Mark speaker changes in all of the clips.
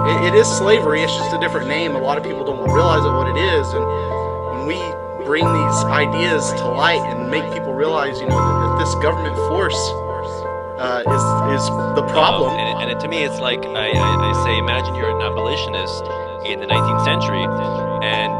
Speaker 1: It is slavery. It's just a different name. A lot of people don't realize what it is. And when we bring these ideas to light and make people realize, that this government force is the problem.
Speaker 2: And to me, it's like I say, imagine you're an abolitionist in the 19th century, and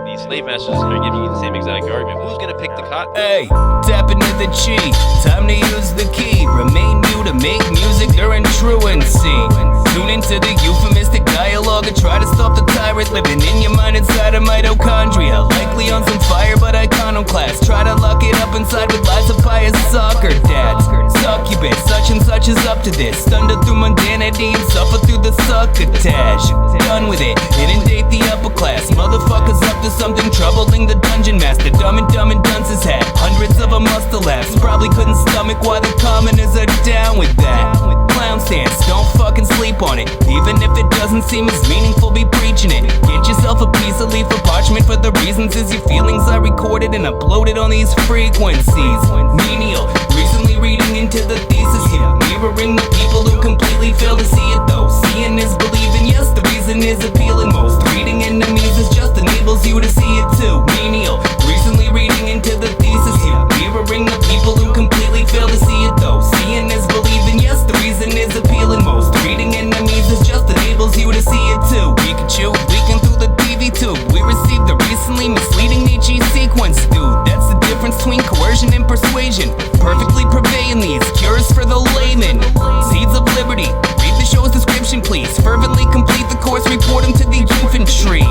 Speaker 2: these slave masters are giving you the same exact argument. Who's going to pick the cotton?
Speaker 3: Hey, tap into the chi. Time to use the key. Remain mute to make music during truancy. Tune into the euphemistic dialogue and try to stop the tyrant living in your mind inside of mitochondria. Likely on some fire, but iconoclast. Try to lock it up inside with lies of pious soccer dads. Succubus, such and such is up to this. Thunder through mundanity and suffer through the succotash. Done with it, inundate the upper class. Motherfuckers up to something troubling the dungeon master. Dumb and dunces had hundreds of them must have laughed. Probably couldn't stomach why the commoners are down with that. Clown stance, don't fucking sleep on it. Even if it doesn't seem as meaningful, be preaching it. Get yourself a piece of leaf or parchment for the reasons as your feelings are recorded and uploaded on these frequencies. Menial, recently reading into the thesis here, mirroring the people who completely fail to see it though. Seeing is believing, yes, the reason is appealing most. Reading enemies is just enables you to see it too. Menial, recently reading into the thesis here, mirroring the people who completely fail to see it though. Seeing is believing, yes, the reason is appealing most. Reading enemies is just enables you to see it too. Pikachu, leaking through the TV tube. We received the recently misleading Nietzsche sequence, dude. That's the difference between coercion and persuasion. Perfectly purveying these cures for the layman. Seeds of liberty. Read the show's description, please. Fervently complete the course, report him to the infantry.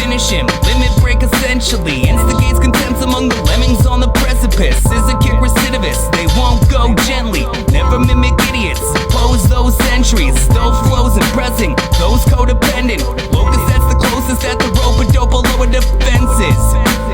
Speaker 3: Finish him, limit break essentially. Instigates contempt among the lemmings on the precipice. Scissor kick recidivists, they won't go gently. Never mimic idiots, oppose those centuries. Stove flows and pressing, those codependent. Locus, that's the closest that the rope or dope will lower defenses.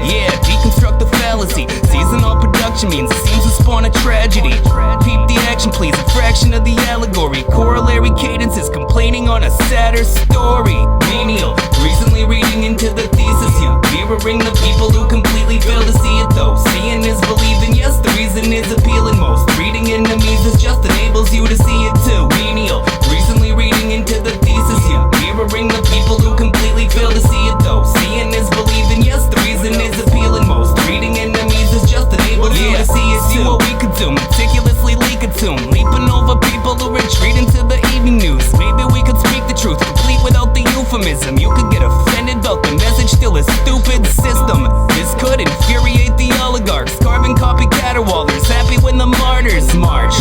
Speaker 3: Yeah, deconstruct the fallacy. Seasonal production means it seems to spawn a tragedy. Peep the action, please, a fraction of the allegory. Corollary cadences complaining on a sadder story. Menial, recently reading into the thesis here, mirroring the people who completely fail to see it though. Seeing is believing, yes, the reason is appealing most. Reading enemies is just enables you to see it too. Menial, recently reading into the thesis here, mirroring the people who completely fail to see it though. Seeing is believing, yes, the reason is appealing most. Reading enemies is just enables you to see it too. See what we could do, meticulously leak a tune, leaping over people who retreat into the evening news. Maybe we could speak the truth, complete without the euphemism. You could get offended about the message, still a stupid system. This could infuriate the oligarchs, carbon copy caterwaulers, happy when the martyrs march.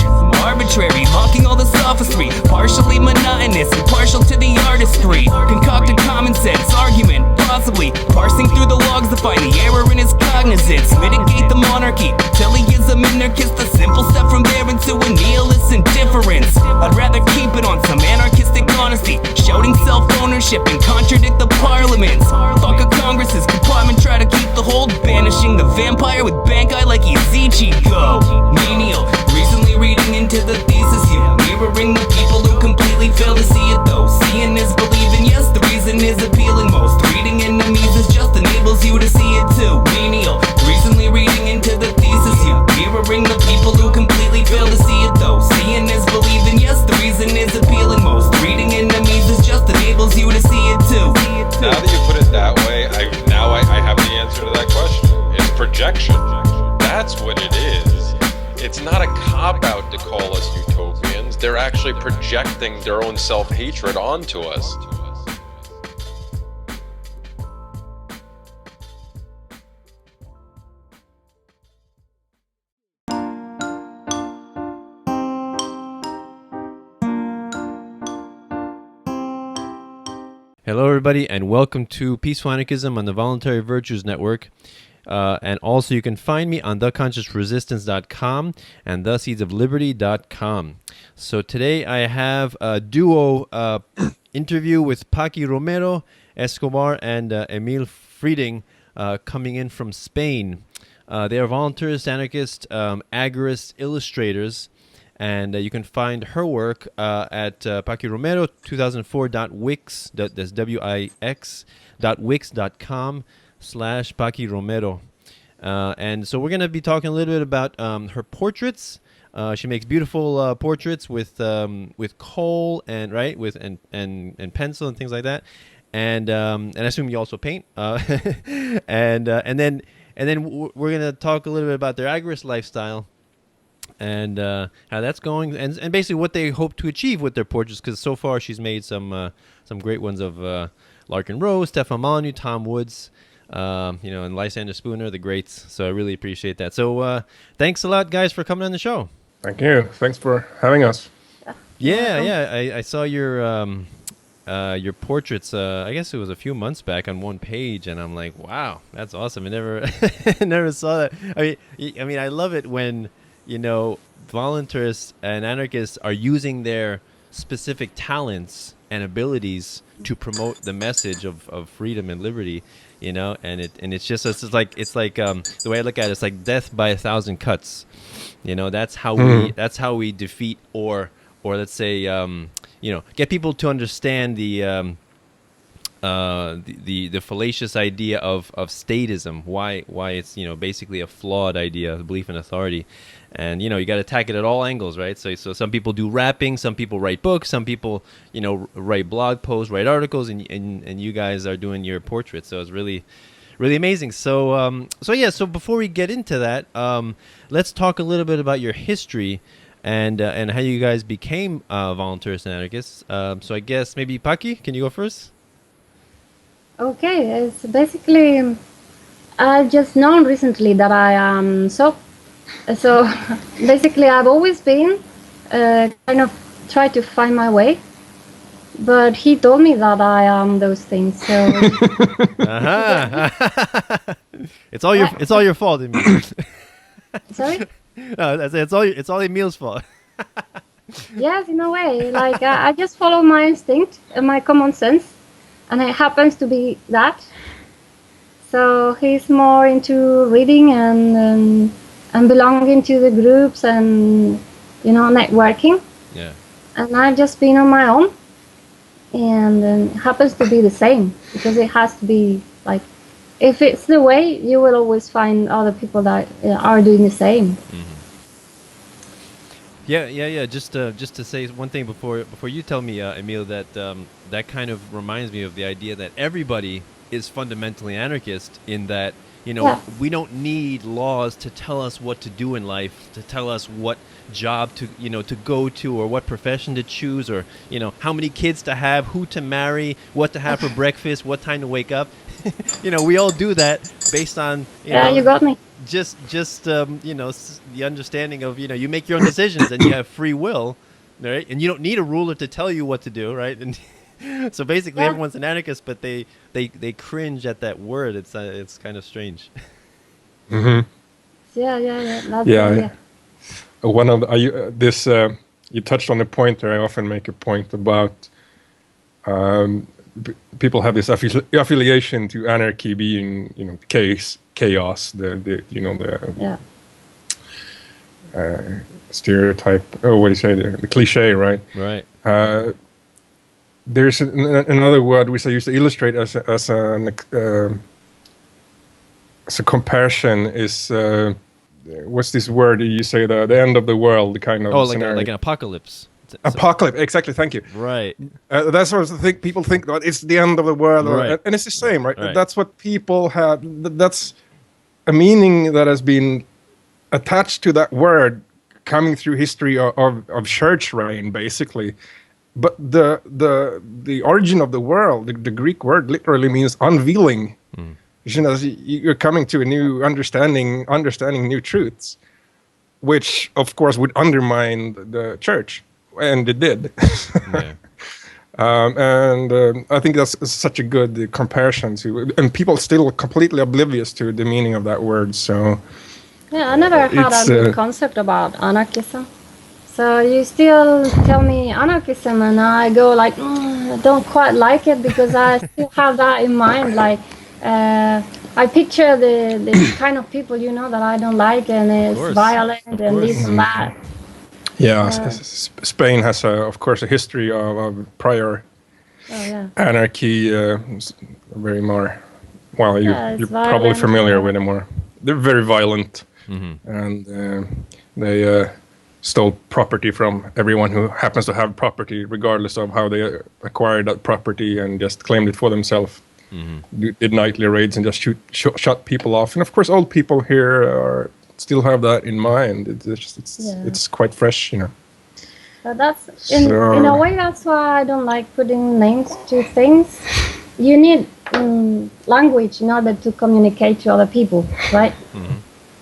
Speaker 3: Arbitrary, mocking all the sophistry, partially monotonous and partial to the artistry. Concocted common sense argument, possibly parsing through the logs to find the error in his cognizance. Mitigate the monarchy till he is a minarchist. A simple step from there into a nihilist indifference. I'd rather keep it on some anarchistic honesty, shouting self-ownership and contradict the parliaments. Fuck a Congress's compartment, try to keep the hold, banishing the vampire with bank eye like he's Ichigo. Menial, recently reading into the thesis here, mirroring the people who completely fail to see it though. Seeing is believing, yes, the reason is appealing most. Reading enemies is just enables you to see it too. Menial, recently reading into the thesis here, mirroring the people who completely fail to see it though. Seeing is believing, yes, the reason is appealing most. Reading enemies is just enables you to see it too.
Speaker 4: Now that you put it that way, I have the answer to that question. It's projection. That's what it is. It's not a cop-out to call us utopians. They're actually projecting their own self-hatred onto us.
Speaker 5: Hello, everybody, and welcome to Peaceful Anarchism on the Voluntary Virtues Network. And also, you can find me on theconsciousresistance.com and theseedsofliberty.com. So today I have a duo interview with Paqui Romero, Escobar, and Emil Freeting coming in from Spain. They are voluntarists, anarchists, agorists, illustrators. And you can find her work at Paqui Romero 2004.wix, that's wix.com/Paqui Romero. And so we're going to be talking a little bit about her portraits, She makes beautiful portraits with coal and and pencil and things like that. And I assume you also paint. And then we're gonna talk a little bit about their Agorist lifestyle and how that's going, and basically what they hope to achieve with their portraits. Because so far she's made some great ones of Larkin Rose, Stefan Molyneux, Tom Woods. And Lysander Spooner, the greats. So I really appreciate that. So thanks a lot, guys, for coming on the show.
Speaker 6: Thank you. Thanks for having us.
Speaker 5: Yeah. I saw your portraits. I guess it was a few months back on one page, and I'm like, wow, that's awesome. I never, never saw that. I mean, I love it when voluntarists and anarchists are using their specific talents and abilities to promote the message of freedom and liberty. It's like the way I look at it, it's like death by 1,000 cuts. That's how we defeat or let's say get people to understand the fallacious idea of statism, why it's basically a flawed idea, the belief in authority. And you got to attack it at all angles, right? So some people do rapping, some people write books, some people write blog posts, write articles, and you guys are doing your portraits. So it's really, really amazing. So before we get into that, let's talk a little bit about your history and how you guys became voluntarists and anarchists. So I guess maybe Paqui, can you go first?
Speaker 7: Okay, it's basically I've just known recently that I am so basically I've always been kind of try to find my way, but he told me that I am those things. So
Speaker 5: it's all your fault, Emil.
Speaker 7: Sorry?
Speaker 5: No, it's all Emil's fault.
Speaker 7: Yes, in a way. Like I just follow my instinct and my common sense, and it happens to be that. So he's more into reading and belonging to the groups and networking.
Speaker 5: Yeah.
Speaker 7: And I've just been on my own, and it happens to be the same, because it has to be like, if it's the way, you will always find other people that are doing the same.
Speaker 5: Mm-hmm. Yeah. Just to say one thing before you tell me, Emil, that kind of reminds me of the idea that everybody is fundamentally anarchist, in that we don't need laws to tell us what to do in life, to tell us what job to go to, or what profession to choose, or how many kids to have, who to marry, what to have for breakfast, what time to wake up. We all do that based on
Speaker 7: you got me.
Speaker 5: Just the understanding of you make your own decisions and you have free will, right? And you don't need a ruler to tell you what to do, right? And so basically everyone's an anarchist, but they cringe at that word. It's kind of strange.
Speaker 6: Mm-hmm.
Speaker 7: Yeah.
Speaker 6: One of you touched on the point there. I often make a point about people have this affiliation to anarchy being chaos, the stereotype. Oh, what do you say? The cliche, right?
Speaker 5: Right.
Speaker 6: There's another word which I used to illustrate as a comparison is what's this word you say, the end of the world kind of scenario.
Speaker 5: Like an apocalypse.
Speaker 6: Apocalypse, exactly. Thank you.
Speaker 5: Right.
Speaker 6: That's what I think. People think that it's the end of the world,
Speaker 5: right.
Speaker 6: And it's the same, right? That's what people have. That's a meaning that has been attached to that word, coming through history of church reign, basically. But the origin of the world, the Greek word literally means unveiling. Mm. You're coming to a new understanding new truths, which of course would undermine the church, and it did. Yeah. I think that's such a good comparison and people still completely oblivious to the meaning of that word. So
Speaker 7: yeah, I never had a good concept about anarchism. So you still tell me anarchism, and I go like, I don't quite like it, because I still have that in mind. Like, I picture the kind of people that I don't like, and it's violent and this and that.
Speaker 6: Yeah, Spain has, of course, a history of prior anarchy. Very more. Well, you're probably familiar with them more. They're very violent, and they stole property from everyone who happens to have property, regardless of how they acquired that property, and just claimed it for themselves. Did nightly raids and just shut people off. And of course, old people here still have that in mind. It's quite fresh, you know.
Speaker 7: So that's in a way, that's why I don't like putting names to things. You need language in order to communicate to other people, right?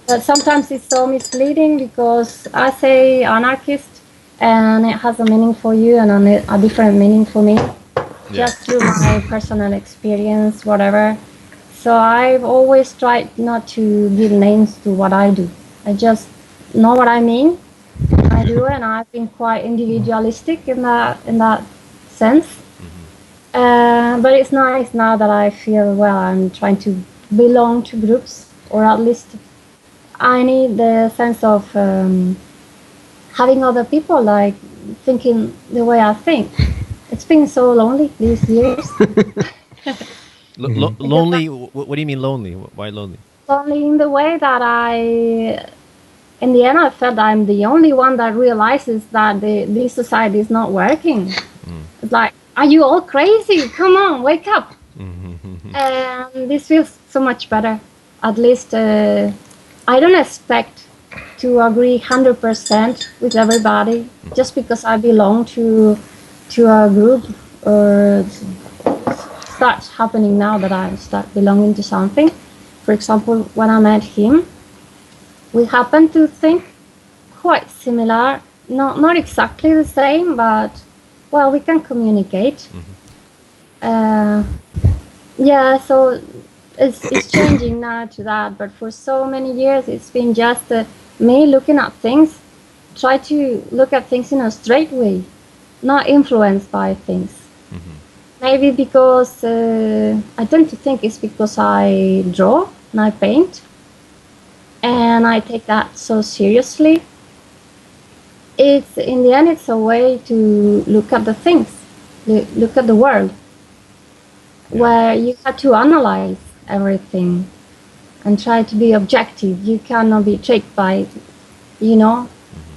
Speaker 7: But sometimes it's so misleading because I say anarchist and it has a meaning for you and a different meaning for me, just through my personal experience, whatever. So I've always tried not to give names to what I do. I just know what I mean. I do, and I've been quite individualistic in that sense. But it's nice now that I feel, well, I'm trying to belong to groups, or at least I need the sense of having other people like thinking the way I think. It's been so lonely these years.
Speaker 5: Lonely? What do you mean lonely? Why lonely?
Speaker 7: Lonely in the way that in the end, I felt I'm the only one that realizes that this society is not working. It's like, are you all crazy? Come on, wake up. And this feels so much better. At least I don't expect to agree 100% with everybody just because I belong to a group, or starts happening now that I start belonging to something. For example, when I met him, we happen to think quite similar, not exactly the same, but well, we can communicate. So it's changing now to that, but for so many years it's been just me looking at things, try to look at things in a straight way, not influenced by things. Maybe because I tend to think it's because I draw and I paint, and I take that so seriously. It's in the end, it's a way to look at the things, look at the world, where you have to analyze everything and try to be objective. You cannot be tricked by,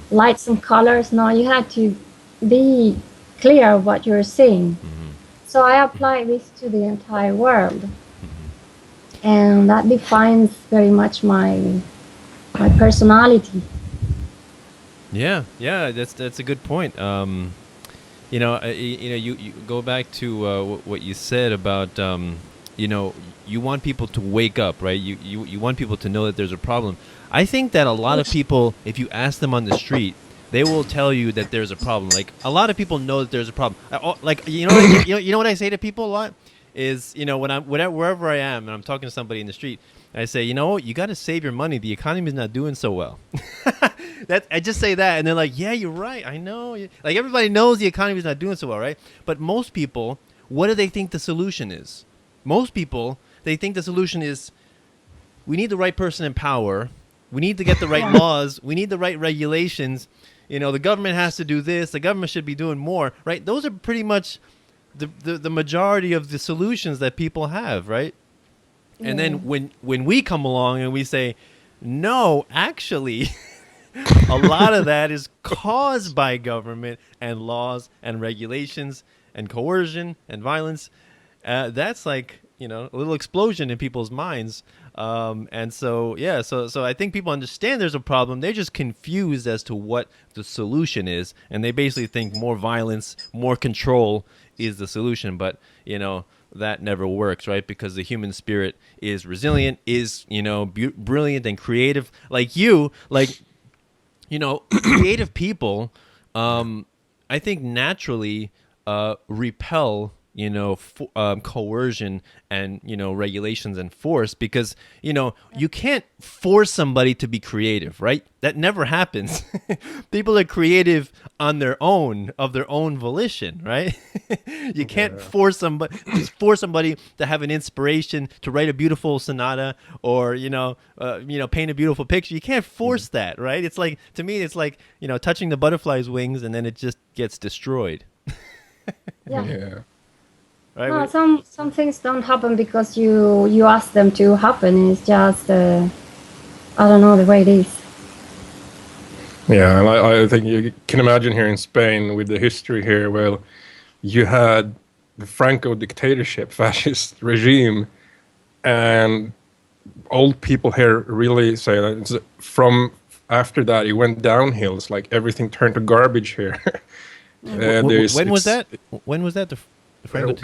Speaker 7: lights and colors. No, you have to be clear what you're seeing. So I apply this to the entire world, and that defines very much my personality.
Speaker 5: Yeah, that's a good point. You go back to what you said about you want people to wake up, right? You want people to know that there's a problem. I think that a lot of people, if you ask them on the street, they will tell you that there's a problem. Like, a lot of people know that there's a problem. Like, you know what I say to people a lot is, wherever I am and I'm talking to somebody in the street, I say, you got to save your money. The economy is not doing so well. I just say that, and they're like, yeah, you're right. I know. Like, everybody knows the economy is not doing so well, right? But most people, what do they think the solution is? Most people, they think the solution is, we need the right person in power. We need to get the right laws. We need the right regulations. The government has to do this. The government should be doing more, right? Those are pretty much the majority of the solutions that people have, right? And then when we come along and we say, no, actually, a lot of that is caused by government and laws and regulations and coercion and violence. That's like, a little explosion in people's minds. And so I think people understand there's a problem. They're just confused as to what the solution is. And they basically think more violence, more control is the solution. But, that never works, right? Because the human spirit is resilient, is, brilliant and creative. Like you, creative people, I think naturally repel coercion and regulations and force, because you can't force somebody to be creative, right? That never happens. People are creative on their own, of their own volition, right? You can't force somebody to have an inspiration to write a beautiful sonata or paint a beautiful picture. You can't force that, right? It's like, to me, it's like touching the butterfly's wings and then it just gets destroyed.
Speaker 7: Yeah.
Speaker 5: Right?
Speaker 7: No, some things don't happen because you ask them to happen. It's just I don't know, the way it is.
Speaker 6: Yeah, and I think you can imagine here in Spain with the history here, well, you had the Franco dictatorship, fascist regime, and old people here really say that from after that it went downhill. It's like everything turned to garbage here.
Speaker 5: When was that? When was that? The Franco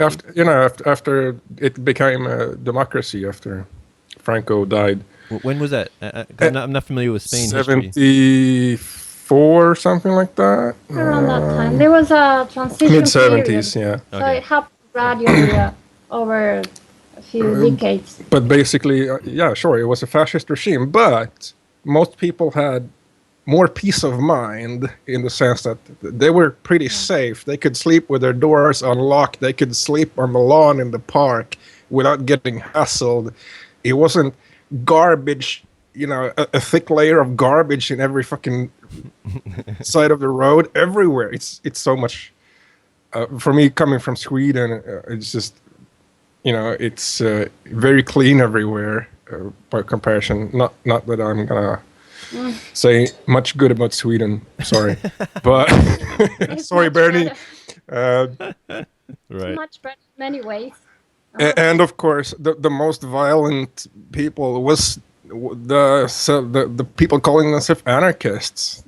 Speaker 6: after it became a democracy after Franco died.
Speaker 5: When was that? I'm not familiar with Spain history.
Speaker 6: 74, something like that.
Speaker 7: Around that time, there was a transition
Speaker 6: Mid-70s,
Speaker 7: period.
Speaker 6: yeah.
Speaker 7: So it happened gradually over a few decades.
Speaker 6: But basically, yeah, sure, it was a fascist regime, but most people had more peace of mind in the sense that they were pretty safe. They could sleep with their doors unlocked. They could sleep on the lawn in the park without getting hassled. It wasn't garbage, a thick layer of garbage in every fucking side of the road everywhere. It's so much. For me, coming from Sweden, it's just, it's very clean everywhere by comparison. Not that I'm gonna say much good about Sweden. Sorry, but sorry, Bernie.
Speaker 7: Right. Much better in many ways.
Speaker 6: And of course, the most violent people was the people calling themselves anarchists,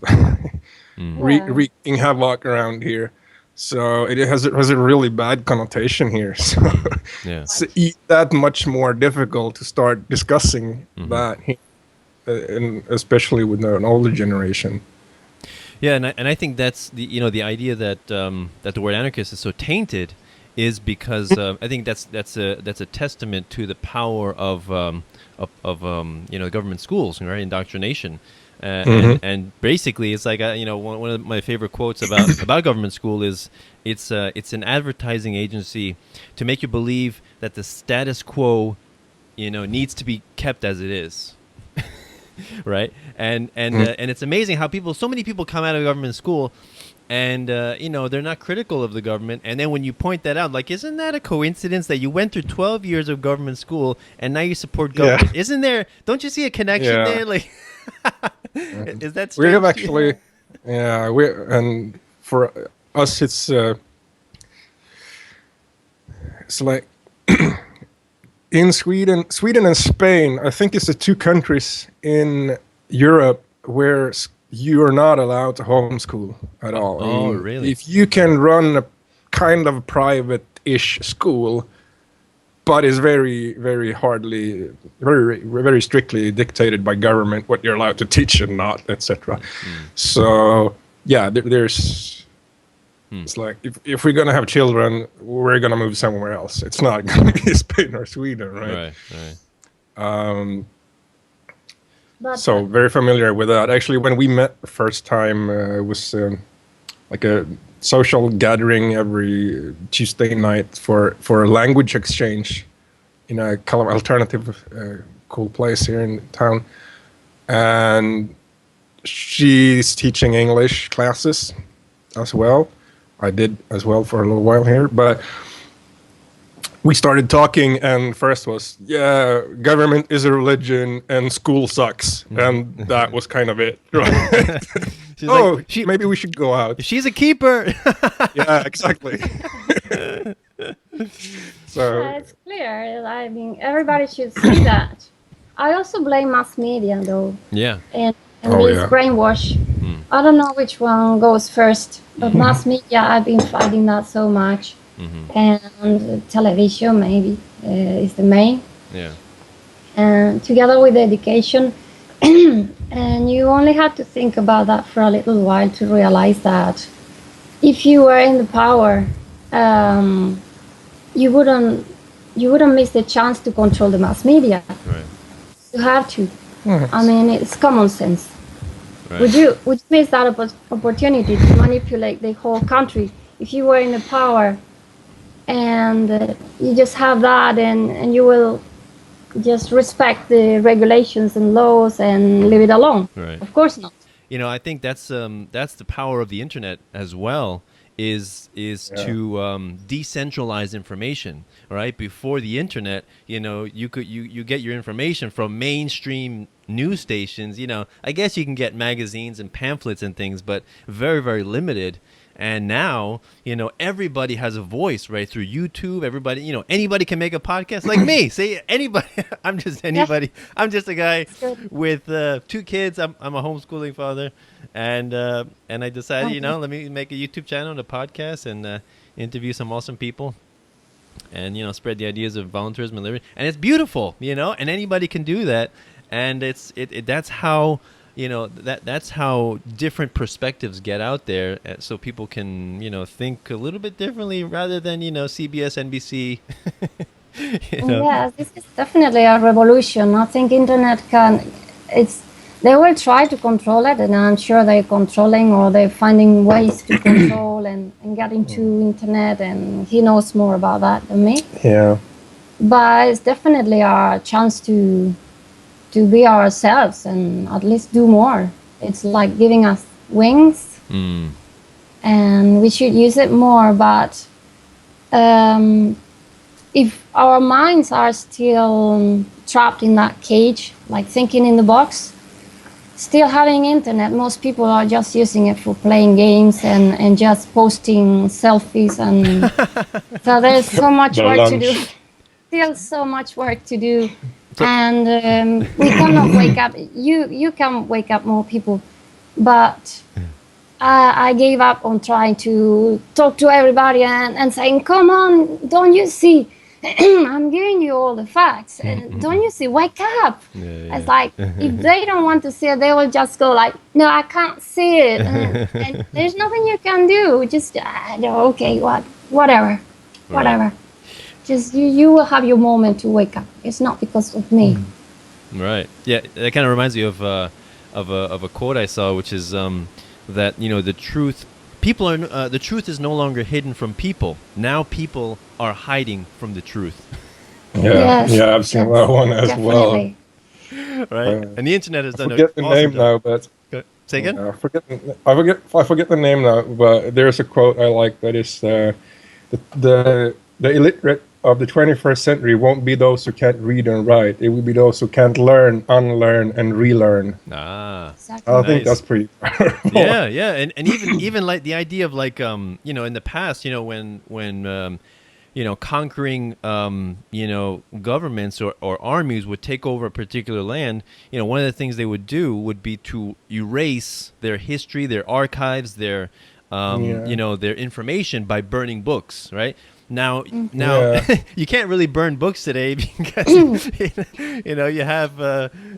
Speaker 6: wreaking havoc around here. So it has a really bad connotation here. So it's that much more difficult to start discussing that, and especially with an older generation.
Speaker 5: Yeah, and I think that's the idea that that the word anarchist is so tainted is because I think that's a testament to the power of government schools, right? Indoctrination, and basically it's like one of my favorite quotes about government school is it's an advertising agency to make you believe that the status quo needs to be kept as it is. Right, and it's amazing how so many people come out of government school, and they're not critical of the government. And then when you point that out, like, isn't that a coincidence that you went through 12 years of government school and now you support government? Yeah. Isn't there? Don't you see a connection there? Like, is that strange?
Speaker 6: We have actually, and for us, it's like. In Sweden and Spain, I think it's the two countries in Europe where you are not allowed to homeschool at all.
Speaker 5: Oh, really?
Speaker 6: If you can run a kind of private-ish school, but is very, very very strictly dictated by government what you're allowed to teach and not, etc. So, yeah, there's... It's like, if we're going to have children, we're going to move somewhere else. It's not going to be Spain or Sweden, right? Right. So very familiar with that. Actually, when we met the first time, it was like a social gathering every Tuesday night for a language exchange in a kind of alternative cool place here in town. And she's teaching English classes as well. I did as well for a little while here, but we started talking, and first was, government is a religion and school sucks, and that was kind of it. Right? Maybe we should go out.
Speaker 5: She's a keeper.
Speaker 6: Yeah, exactly. So
Speaker 7: it's clear. I mean, everybody should see that. I also blame mass media, though.
Speaker 5: Yeah.
Speaker 7: And this brainwash. I don't know which one goes first, but mass media, I've been fighting that so much. And television maybe is the main.
Speaker 5: Yeah.
Speaker 7: And together with education, and you only have to think about that for a little while to realize that if you were in the power, you wouldn't miss the chance to control the mass media.
Speaker 5: Right.
Speaker 7: You have to. I mean, it's common sense.
Speaker 5: Right.
Speaker 7: Would you miss that opportunity to manipulate the whole country if you were in the power, and you just have that, and you will just respect the regulations and laws and leave it alone?
Speaker 5: Right.
Speaker 7: Of course not.
Speaker 5: I think that's the power of the internet as well. Is to decentralize information, right? Before the internet, you get your information from mainstream news stations. I guess you can get magazines and pamphlets and things, but very, very limited. And now, everybody has a voice, right? Through YouTube, everybody, anybody can make a podcast like me. Say anybody. I'm just anybody. Yeah. I'm just a guy with 2 kids. I'm a homeschooling father. And I decided, let me make a YouTube channel and a podcast and interview some awesome people and, spread the ideas of voluntarism and liberty. And it's beautiful, and anybody can do that. And that's how... that's how different perspectives get out there, so people can think a little bit differently rather than CBS, NBC.
Speaker 7: Yeah, this is definitely a revolution. I think internet they will try to control it, and I'm sure they're controlling, or they're finding ways to control and get into internet, and he knows more about that than me.
Speaker 6: Yeah,
Speaker 7: but it's definitely our chance to be ourselves and at least do more. It's like giving us wings, and we should use it more. But if our minds are still trapped in that cage, like thinking in the box, still having internet, most people are just using it for playing games and just posting selfies, and so there's so much work to do. Still so much work to do. And we cannot wake up. You can wake up more people, but I gave up on trying to talk to everybody and saying, "Come on, don't you see? I'm giving you all the facts. Don't you see? Wake up!" Yeah. It's like if they don't want to see it, they will just go like, "No, I can't see it." And there's nothing you can do. Just okay, whatever. Just you will have your moment to wake up. It's not because of me.
Speaker 5: Right. Yeah. That kind of reminds me of a quote I saw, which is that the truth. The truth is no longer hidden from people. Now people are hiding from the truth.
Speaker 6: Yeah. Yeah. I've seen that one as
Speaker 7: definitely.
Speaker 5: Well. Right. And the internet has done.
Speaker 6: I forget the name now, but
Speaker 5: say again.
Speaker 6: I forget the name now, but there's a quote I like that is the illiterate of the 21st century won't be those who can't read and write. It will be those who can't learn, unlearn, and relearn.
Speaker 7: Exactly.
Speaker 6: I think that's pretty powerful.
Speaker 5: Yeah. And even like the idea of like in the past, when conquering governments or armies would take over a particular land, one of the things they would do would be to erase their history, their archives, their their information by burning books, right? Now, you can't really burn books today because you have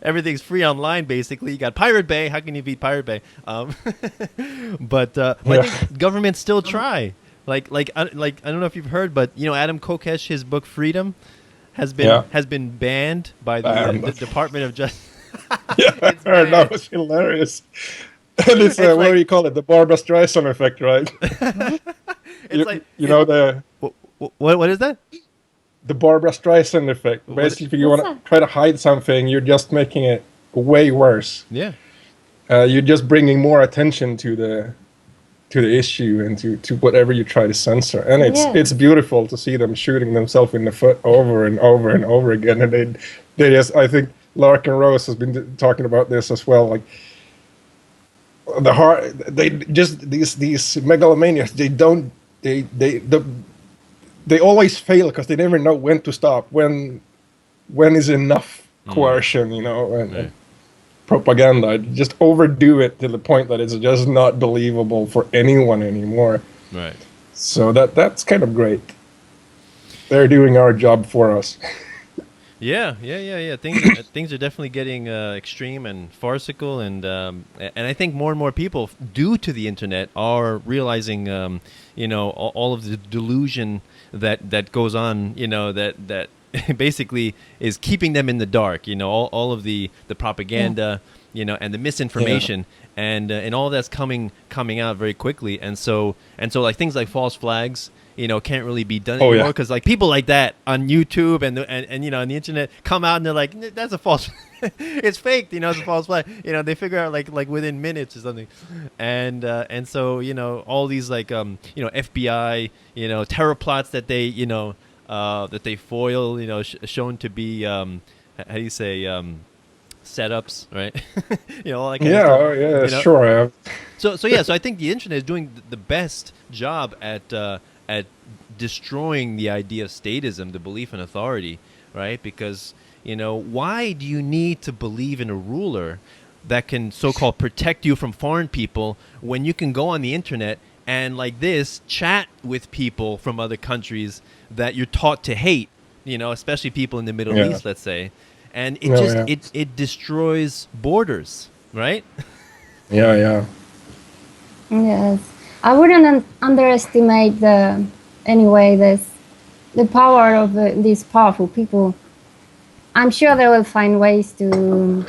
Speaker 5: everything's free online. Basically, you got Pirate Bay. How can you beat Pirate Bay? But I think governments still try. Like I don't know if you've heard, but Adam Kokesh, his book Freedom, has been banned by the Department of Justice.
Speaker 6: I heard that was hilarious. And it's what do you call it? The Barbra Streisand effect, right?
Speaker 5: What is that?
Speaker 6: The Barbra Streisand effect. Basically, if you want to try to hide something, you're just making it way worse.
Speaker 5: Yeah.
Speaker 6: You're just bringing more attention to the issue and to whatever you try to censor. And it's beautiful to see them shooting themselves in the foot over and over and over again. And they just, I think Larkin Rose has been talking about this as well. Like these megalomaniacs. They always fail because they never know when to stop. When is enough coercion, and propaganda. Just overdo it to the point that it's just not believable for anyone anymore.
Speaker 5: Right.
Speaker 6: So that's kind of great. They're doing our job for us.
Speaker 5: Yeah. Things are definitely getting extreme and farcical, and I think more and more people, due to the internet, are realizing, all of the delusion that goes on, that basically is keeping them in the dark. All of the propaganda, and the misinformation, and all that's coming out very quickly, and so like things like false flags, can't really be done anymore because like people like that on YouTube and on the internet come out and they're like, that's a false, it's fake, it's a false flag. They figure out like within minutes or something, and so all these like FBI terror plots that they foil, shown to be how do you say setups, right? All that kind of
Speaker 6: Yeah,
Speaker 5: stuff.
Speaker 6: yeah, sure.
Speaker 5: So I think the internet is doing the best job at destroying the idea of statism, the belief in authority, right? Because why do you need to believe in a ruler that can so-called protect you from foreign people when you can go on the internet and like this chat with people from other countries that you're taught to hate, especially people in the Middle East, let's say, and it destroys borders, right?
Speaker 6: Yeah.
Speaker 7: Yes, I wouldn't underestimate the power of these powerful people. I'm sure they will find ways to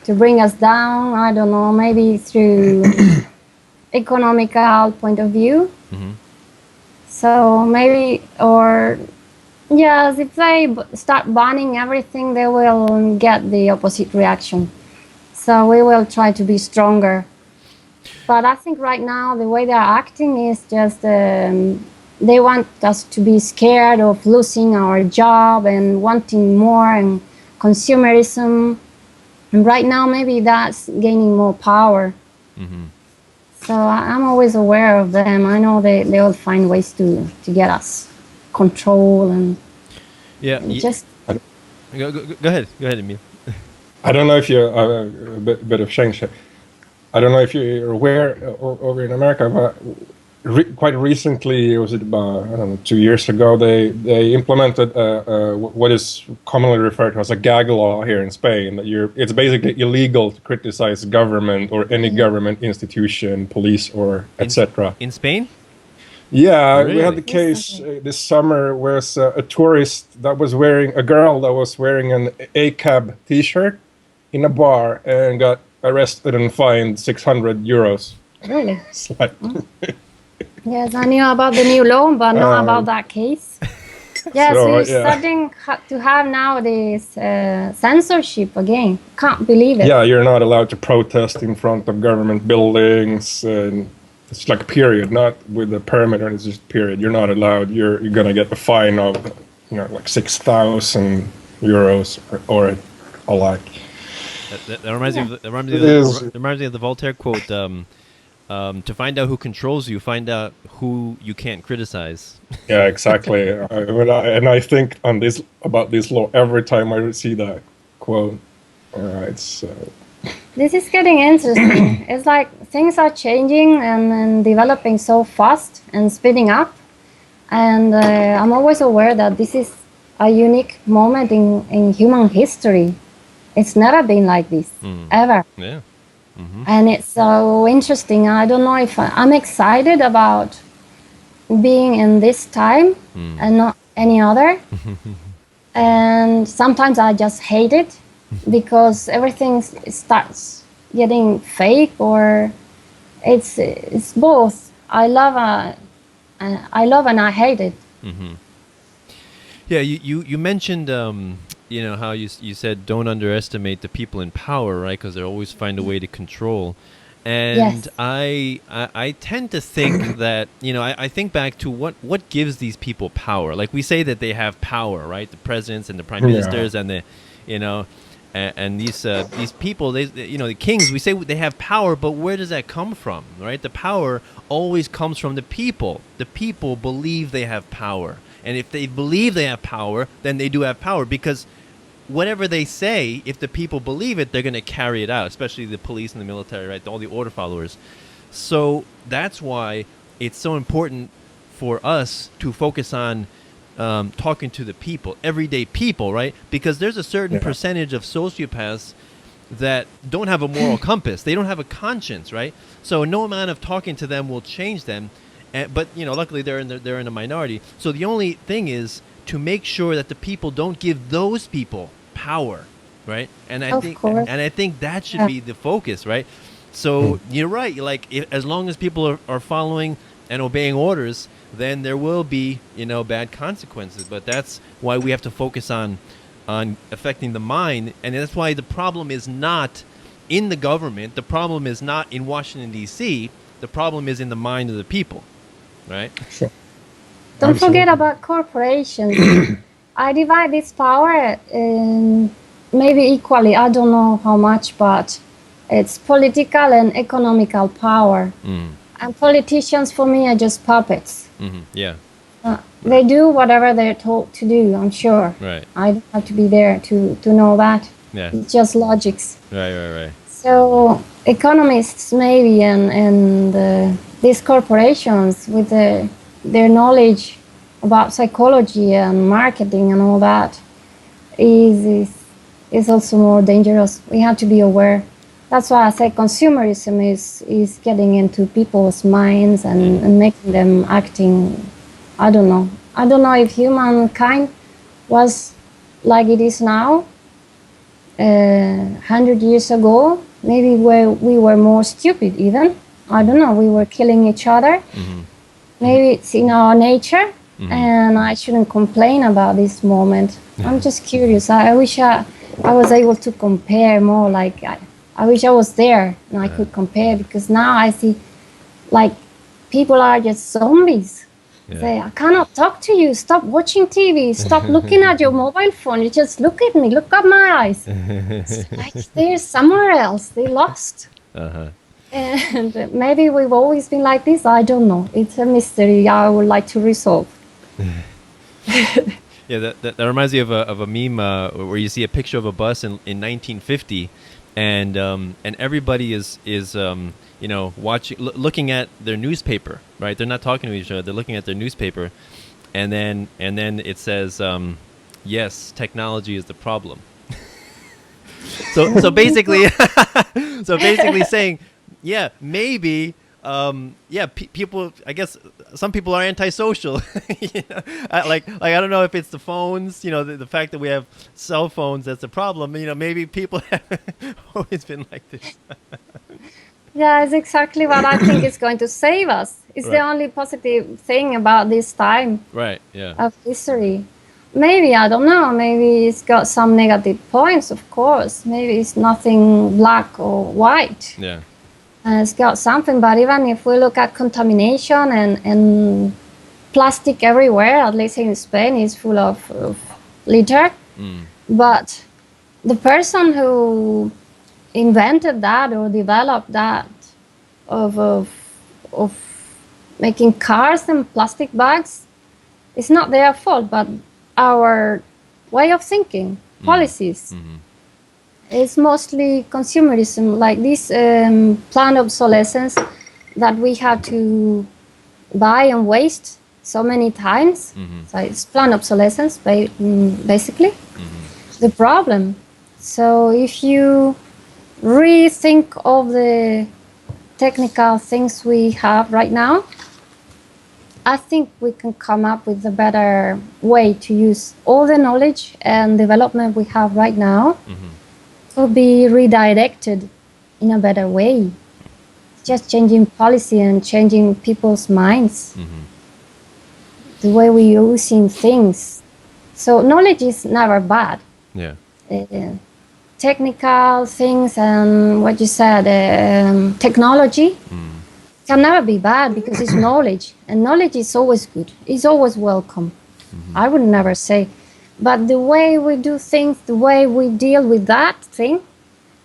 Speaker 7: bring us down. I don't know, maybe through economical point of view.
Speaker 5: Mm-hmm.
Speaker 7: So maybe, or yes, if they start banning everything, they will get the opposite reaction. So we will try to be stronger. But I think right now the way they are acting is just they want us to be scared of losing our job and wanting more and consumerism. And right now maybe that's gaining more power.
Speaker 5: Mm-hmm.
Speaker 7: So I'm always aware of them. I know they will find ways to get us control and just...
Speaker 5: Go ahead, Emil.
Speaker 6: I don't know if you're a bit of change here. I don't know if you're aware over in America, but quite recently, was it about 2 years ago, they implemented what is commonly referred to as a gag law here in Spain. That it's basically illegal to criticize government or any government institution, police or etc.
Speaker 5: In Spain?
Speaker 6: Yeah,
Speaker 5: Really?
Speaker 6: we had the case this summer where a tourist that was wearing an ACAB T-shirt in a bar and got arrested and fined 600 euros.
Speaker 7: Really?
Speaker 6: Like,
Speaker 7: yes, I knew about the new law, but not about that case. Yes, we're starting to have now this censorship again. Can't believe it.
Speaker 6: Yeah, you're not allowed to protest in front of government buildings. And it's like period, not with a permit, or it's just period. You're not allowed. You're gonna get a fine of like 6,000 euros or a lot.
Speaker 5: That reminds me of the Voltaire quote. To find out who controls you, find out who you can't criticize.
Speaker 6: Yeah, exactly. I think about this law every time I see that quote. All right, so
Speaker 7: this is getting interesting. It's like things are changing and developing so fast and speeding up, and I'm always aware that this is a unique moment in human history. It's never been like this ever.
Speaker 5: Yeah. Mm-hmm.
Speaker 7: And it's so interesting. I don't know if I'm excited about being in this time and not any other. And sometimes I just hate it because everything starts getting fake, or it's both. I love and I hate it.
Speaker 5: Mm-hmm. Yeah, you mentioned how you said don't underestimate the people in power, right? Because they always find a way to control. And
Speaker 7: yes.
Speaker 5: I tend to think that I think back to what gives these people power. Like we say that they have power, right? The presidents and the prime ministers and the and these people, the kings. We say they have power, but where does that come from, right? The power always comes from the people. The people believe they have power. And if they believe they have power, then they do have power, because whatever they say, if the people believe it, they're going to carry it out, especially the police and the military, right? All the order followers. So that's why it's so important for us to focus on talking to the people, everyday people, right? Because there's a certain percentage of sociopaths that don't have a moral compass. They don't have a conscience, right? So no amount of talking to them will change them. But luckily they're in a minority. So the only thing is to make sure that the people don't give those people power, right? And I think that should be the focus, right? So you're right. Like as long as people are following and obeying orders, then there will be bad consequences. But that's why we have to focus on affecting the mind, and that's why the problem is not in the government. The problem is not in Washington D.C. The problem is in the mind of the people. Right.
Speaker 6: Sure.
Speaker 7: Don't forget about corporations. I divide this power maybe equally, I don't know how much, but it's political and economical power. And politicians, for me, are just puppets.
Speaker 5: Yeah.
Speaker 7: They do whatever they're told to do, I'm sure.
Speaker 5: Right.
Speaker 7: I don't have to be there to know that.
Speaker 5: Yeah.
Speaker 7: It's just logics.
Speaker 5: Right.
Speaker 7: So economists maybe and these corporations with their knowledge about psychology and marketing and all that is also more dangerous. We have to be aware. That's why I say consumerism is getting into people's minds and making them acting. I don't know. I don't know if humankind was like it is now. 100 years ago, maybe we were more stupid even. I don't know. We were killing each other. Maybe it's in our nature, and I shouldn't complain about this moment. I'm just curious. I wish I was able to compare more. Like I wish I was there and I could compare, because now I see like people are just zombies. Say, I cannot talk to you. Stop watching TV. Stop looking at your mobile phone. You just look at me. Look at my eyes. It's like they're somewhere else. They lost. And maybe we've always been like this. I don't know. It's a mystery I would like to resolve.
Speaker 5: Yeah, that reminds me of a meme where you see a picture of a bus in 1950, and everybody is watching, looking at their newspaper, right? They're not talking to each other. They're looking at their newspaper, and then it says, "Yes, technology is the problem." so basically, saying, yeah, maybe. People. I guess some people are antisocial. Like I don't know if it's the phones. The fact that we have cell phones that's a problem. Maybe people have always been like this.
Speaker 7: Yeah, it's exactly what I think is going to save us. It's the only positive thing about this time.
Speaker 5: Right. Yeah.
Speaker 7: Of history. Maybe, I don't know. Maybe it's got some negative points, of course. Maybe it's nothing black or white.
Speaker 5: Yeah.
Speaker 7: It's got something, but even if we look at contamination and plastic everywhere, at least in Spain, is full of litter. But the person who invented that or developed that of making cars and plastic bags, it's not their fault, but our way of thinking, policies. It's mostly consumerism, like this planned obsolescence that we have to buy and waste so many times. So it's planned obsolescence, basically, the problem. So if you rethink of the technical things we have right now, I think we can come up with a better way to use all the knowledge and development we have right now to be redirected in a better way. Just changing policy and changing people's minds, the way we're using things. So knowledge is never bad.
Speaker 5: Yeah.
Speaker 7: Technical things and what you said, technology can never be bad because it's knowledge, and knowledge is always good. It's always welcome. I would never say, but the way we do things, the way we deal with that thing,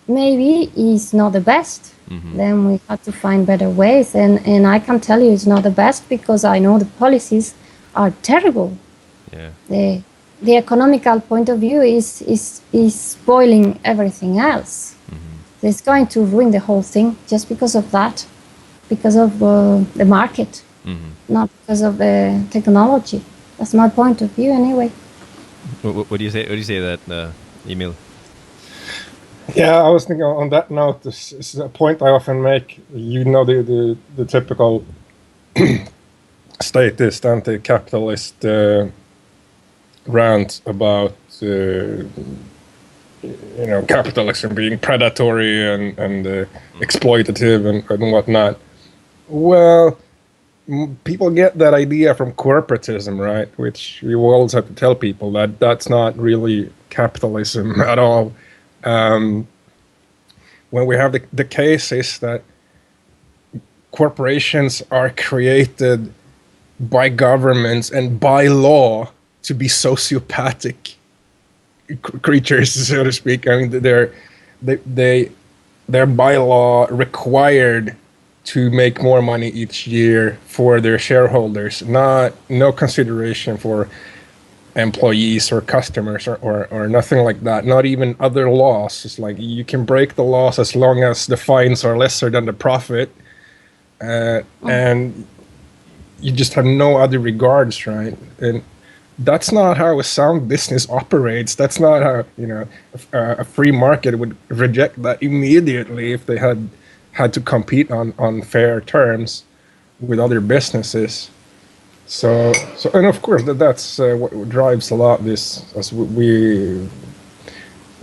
Speaker 7: maybe is not the best. Then we have to find better ways, and I can tell you it's not the best because I know the policies are terrible.
Speaker 5: Yeah.
Speaker 7: The economical point of view is spoiling everything else. It's going to ruin the whole thing just because of that, because of the market, not because of the technology. That's my point of view, anyway.
Speaker 5: What do you say? What do you say that, Emil?
Speaker 6: Yeah, I was thinking on that note. This is a point I often make. The typical statist, anti-capitalist rant about capitalism being predatory and exploitative and whatnot. Well, people get that idea from corporatism, right? Which we always have to tell people that that's not really capitalism at all. When we have the case is that corporations are created by governments and by law to be sociopathic. creatures, so to speak. I mean, they're by law required to make more money each year for their shareholders, no consideration for employees or customers or nothing like that, not even other laws. It's like you can break the laws as long as the fines are lesser than the profit, and you just have no other regards, right? And that's not how a sound business operates. That's not how, a free market would reject that immediately if they had to compete on fair terms with other businesses. So and of course that's what drives a lot this, as we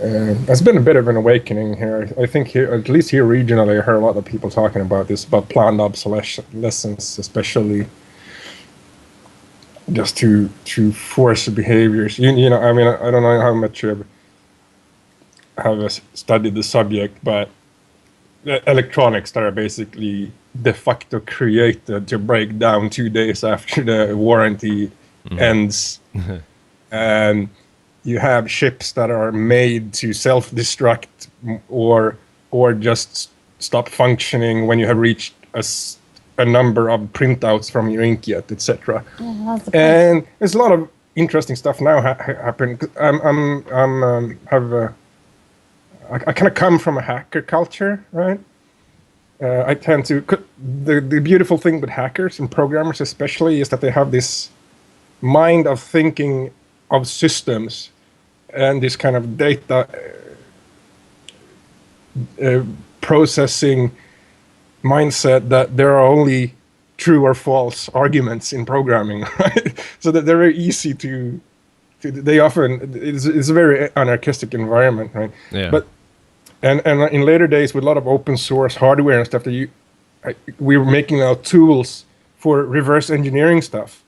Speaker 6: it's been a bit of an awakening here. I think here, at least here regionally, I heard a lot of people talking about this, about planned obsolescence, especially just to force behaviors. I mean, I don't know how much you have studied the subject, but electronics that are basically de facto created to break down 2 days after the warranty ends. And you have ships that are made to self-destruct or just stop functioning when you have reached a number of printouts from your inkjet, etc. And there's a lot of interesting stuff now happening. I kind of come from a hacker culture, right? I tend to. The beautiful thing with hackers and programmers especially is that they have this mind of thinking of systems and this kind of data processing mindset that there are only true or false arguments in programming, right? So that they're very easy to they often, it's a very anarchistic environment, right?
Speaker 5: Yeah.
Speaker 6: But and in later days with a lot of open source hardware and stuff, that we were making out tools for reverse engineering stuff.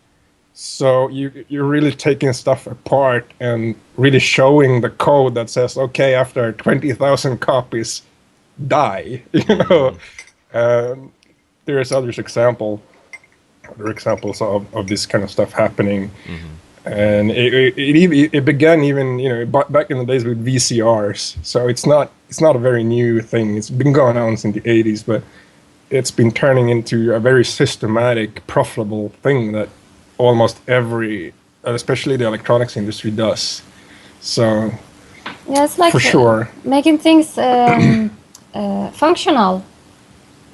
Speaker 6: So you're really taking stuff apart and really showing the code that says, okay, after 20,000 copies, die. There's other examples of this kind of stuff happening. And it began even back in the days with VCRs. So it's not a very new thing. It's been going on since the 80s, but it's been turning into a very systematic, profitable thing that almost every, especially the electronics industry, does. So
Speaker 7: yeah, it's like
Speaker 6: for sure
Speaker 7: making things functional.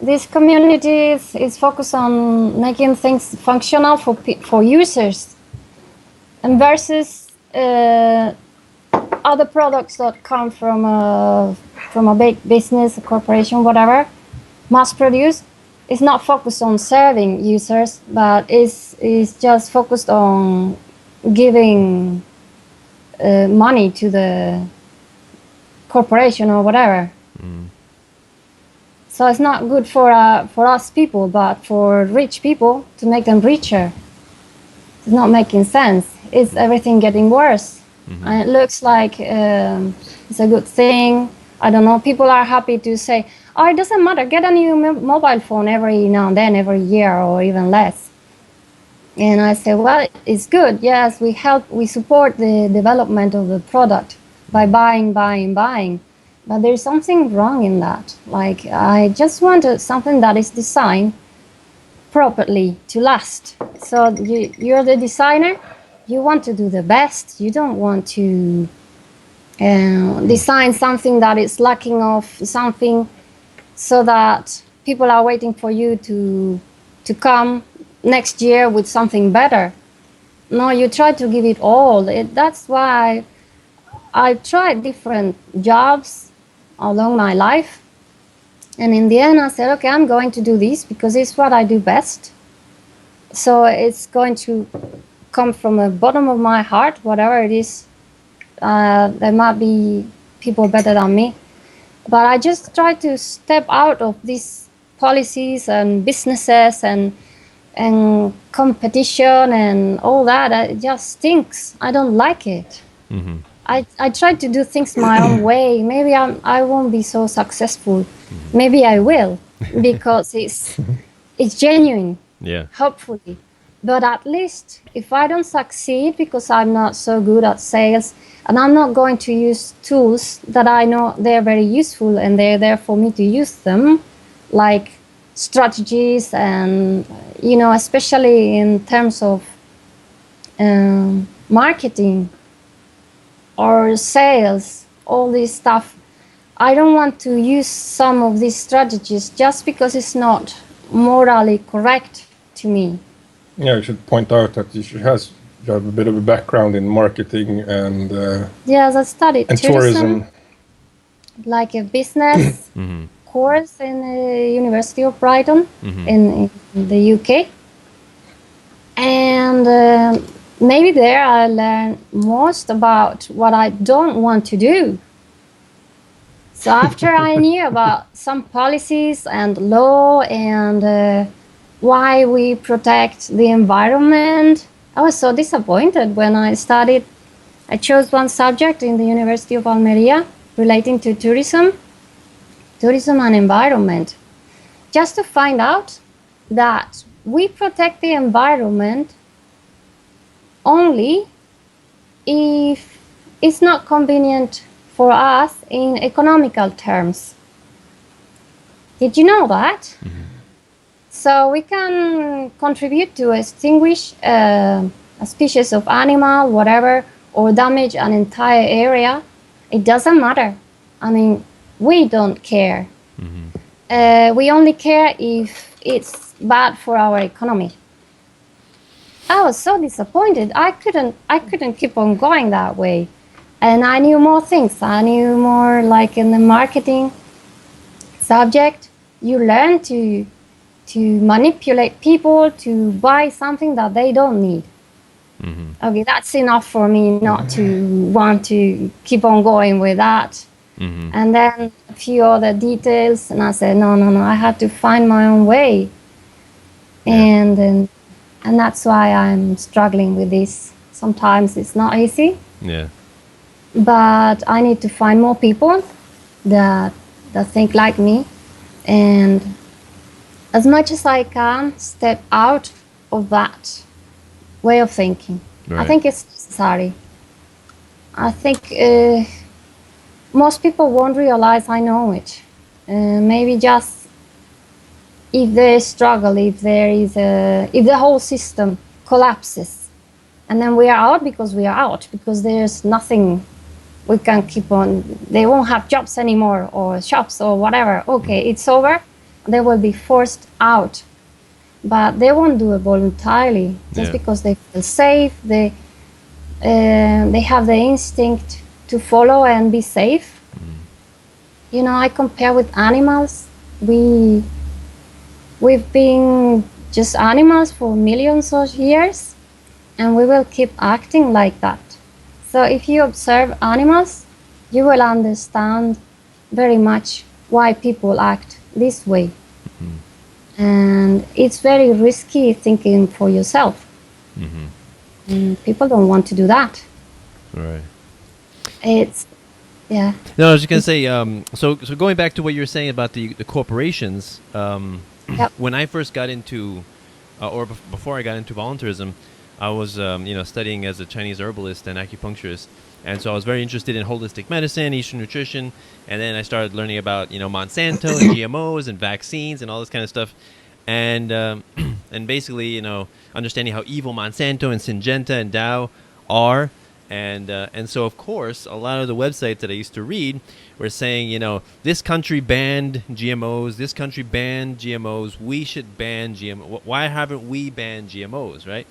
Speaker 7: This community is focused on making things functional for users, and versus other products that come from a big business, a corporation, whatever, mass produced. It's not focused on serving users, but is just focused on giving money to the corporation or whatever. So it's not good for us people, but for rich people, to make them richer. It's not making sense. It's everything getting worse. And it looks like it's a good thing. I don't know. People are happy to say, oh, it doesn't matter. Get a new mobile phone every now and then, every year, or even less. And I say, well, it's good. Yes, we support the development of the product by buying. But there's something wrong in that. Like, I just wanted something that is designed properly to last. So you're the designer. You want to do the best. You don't want to design something that is lacking of something, so that people are waiting for you to come next year with something better. No, you try to give it all. That's why I tried different jobs along my life. And in the end, I said, okay, I'm going to do this because it's what I do best. So it's going to come from the bottom of my heart, whatever it is. There might be people better than me. But I just try to step out of these policies and businesses and competition and all that. It just stinks. I don't like it. I try to do things my own way. Maybe I won't be so successful. Maybe I will, because it's genuine.
Speaker 5: Yeah.
Speaker 7: Hopefully. But at least if I don't succeed because I'm not so good at sales, and I'm not going to use tools that I know they're very useful and they're there for me to use them, like strategies and, especially in terms of marketing or sales, all this stuff. I don't want to use some of these strategies just because it's not morally correct to me.
Speaker 6: Yeah, I should point out that you have a bit of a background in marketing and
Speaker 7: yes, I studied
Speaker 6: tourism,
Speaker 7: like a business course in the University of Brighton in the UK, and maybe there I learned most about what I don't want to do. So after I knew about some policies and law and why we protect the environment, I was so disappointed when I chose one subject in the University of Almeria relating to tourism and environment, just to find out that we protect the environment only if it's not convenient for us in economical terms. Did you know that? So we can contribute to extinguish a species of animal, whatever, or damage an entire area. It doesn't matter. I mean, we don't care. We only care if it's bad for our economy. I was so disappointed. I couldn't keep on going that way. And I knew more things. I knew more, like in the marketing subject, you learn to manipulate people to buy something that they don't need. Okay, that's enough for me not to want to keep on going with that. And then a few other details, and I said, no, I had to find my own way. And that's why I'm struggling with this. Sometimes it's not easy.
Speaker 5: Yeah.
Speaker 7: But I need to find more people that think like me, and as much as I can, step out of that way of thinking.
Speaker 5: Right.
Speaker 7: I think it's necessary. I think most people won't realize I know it. Maybe just if they struggle, if the whole system collapses, and then we are out because there's nothing we can keep on. They won't have jobs anymore or shops or whatever. Okay, it's over. They will be forced out, but they won't do it voluntarily just because they feel safe. They have the instinct to follow and be safe. I compare with animals. We've been just animals for millions of years, and we will keep acting like that. So if you observe animals, you will understand very much why people act this way. And it's very risky thinking for yourself. People don't want to do that.
Speaker 5: Right.
Speaker 7: Yeah.
Speaker 5: No, I was just gonna say. So going back to what you were saying about the corporations. When I first got into, before I got into voluntarism, I was studying as a Chinese herbalist and acupuncturist, and so I was very interested in holistic medicine, Eastern nutrition, and then I started learning about Monsanto and GMOs and vaccines and all this kind of stuff, and and basically understanding how evil Monsanto and Syngenta and Dow are. And so, of course, a lot of the websites that I used to read were saying, this country banned GMOs, this country banned GMOs, we should ban GMOs. Why haven't we banned GMOs, right?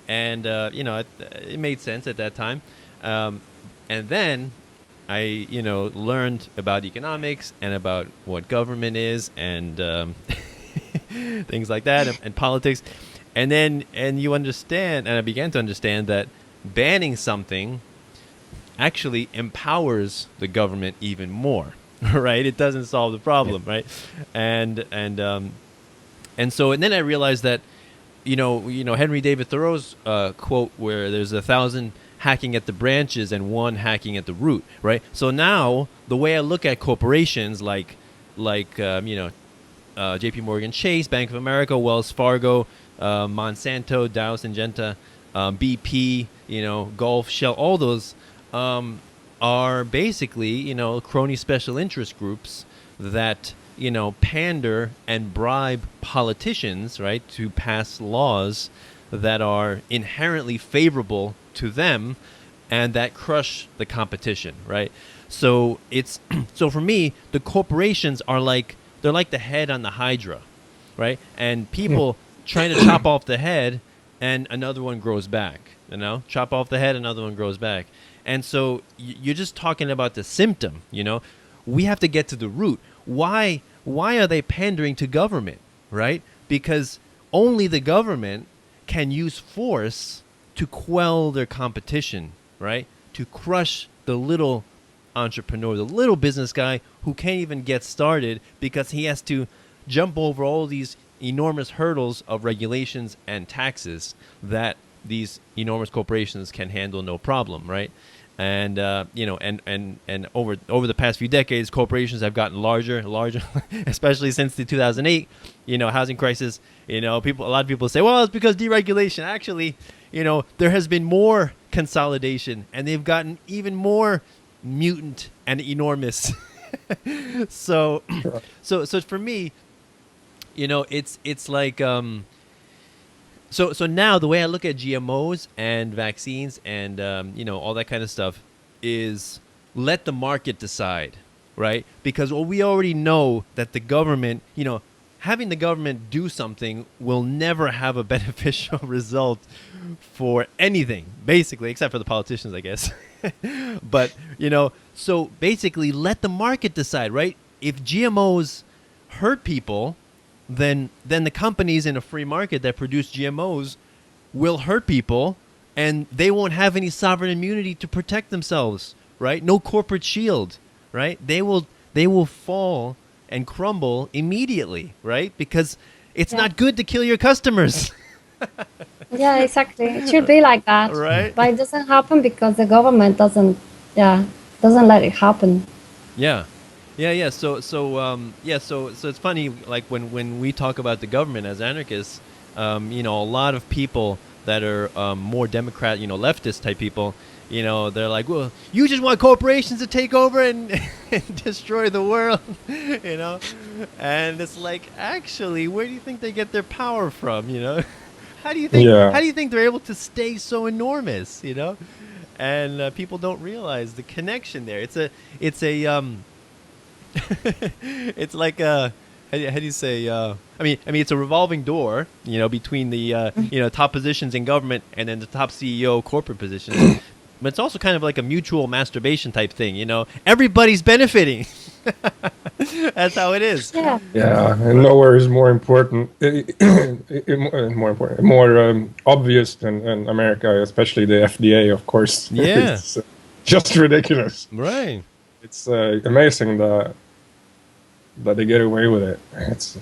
Speaker 5: And, it made sense at that time. And then I, learned about economics and about what government is and things like that and politics. And you understand, and I began to understand that banning something actually empowers the government even more, right? It doesn't solve the problem, right? And then I realized that, Henry David Thoreau's quote where there's 1,000 hacking at the branches and 1 hacking at the root, right? So now the way I look at corporations like JP Morgan Chase, Bank of America, Wells Fargo, Monsanto, Dow, Syngenta, BP, Gulf, Shell, all those are basically, crony special interest groups that, pander and bribe politicians, right, to pass laws that are inherently favorable to them and that crush the competition, right? So it's so for me, the corporations are they're like the head on the Hydra, right? And people trying to chop off the head and another one grows back, chop off the head, another one grows back. And so you're just talking about the symptom, we have to get to the root. Why are they pandering to government, right? Because only the government can use force to quell their competition, right? To crush the little entrepreneur, the little business guy who can't even get started because he has to jump over all these enormous hurdles of regulations and taxes that these enormous corporations can handle no problem, right? And and over the past few decades, corporations have gotten larger, especially since the 2008, housing crisis. A lot of people say, well, it's because deregulation. Actually, there has been more consolidation, and they've gotten even more mutant and enormous. So for me, it's like So now the way I look at GMOs and vaccines and all that kind of stuff is let the market decide, right? Because we already know that the government, having the government do something will never have a beneficial result for anything, basically, except for the politicians, I guess. But so basically let the market decide, right? If GMOs hurt people, then the companies in a free market that produce GMOs will hurt people, and they won't have any sovereign immunity to protect themselves, right? No corporate shield, right? They will fall and crumble immediately, right? Because it's not good to kill your customers.
Speaker 7: Yeah, exactly. It should be like that.
Speaker 5: Right.
Speaker 7: But it doesn't happen because the government doesn't let it happen.
Speaker 5: Yeah. So it's funny, like when we talk about the government as anarchists, a lot of people that are more Democrat, leftist type people, they're like, well, you just want corporations to take over and destroy the world, and it's like, actually, where do you think they get their power from? How do you think they're able to stay so enormous? And people don't realize the connection there. It's a it's like how do you say? I mean, it's a revolving door, between the top positions in government and then the top CEO corporate positions. But it's also kind of like a mutual masturbation type thing. Everybody's benefiting. That's how it is.
Speaker 7: Yeah.
Speaker 6: Yeah, and nowhere is more important, more obvious than America, especially the FDA, of course.
Speaker 5: Yeah.
Speaker 6: It's just ridiculous.
Speaker 5: Right.
Speaker 6: It's amazing that they get away with it. It's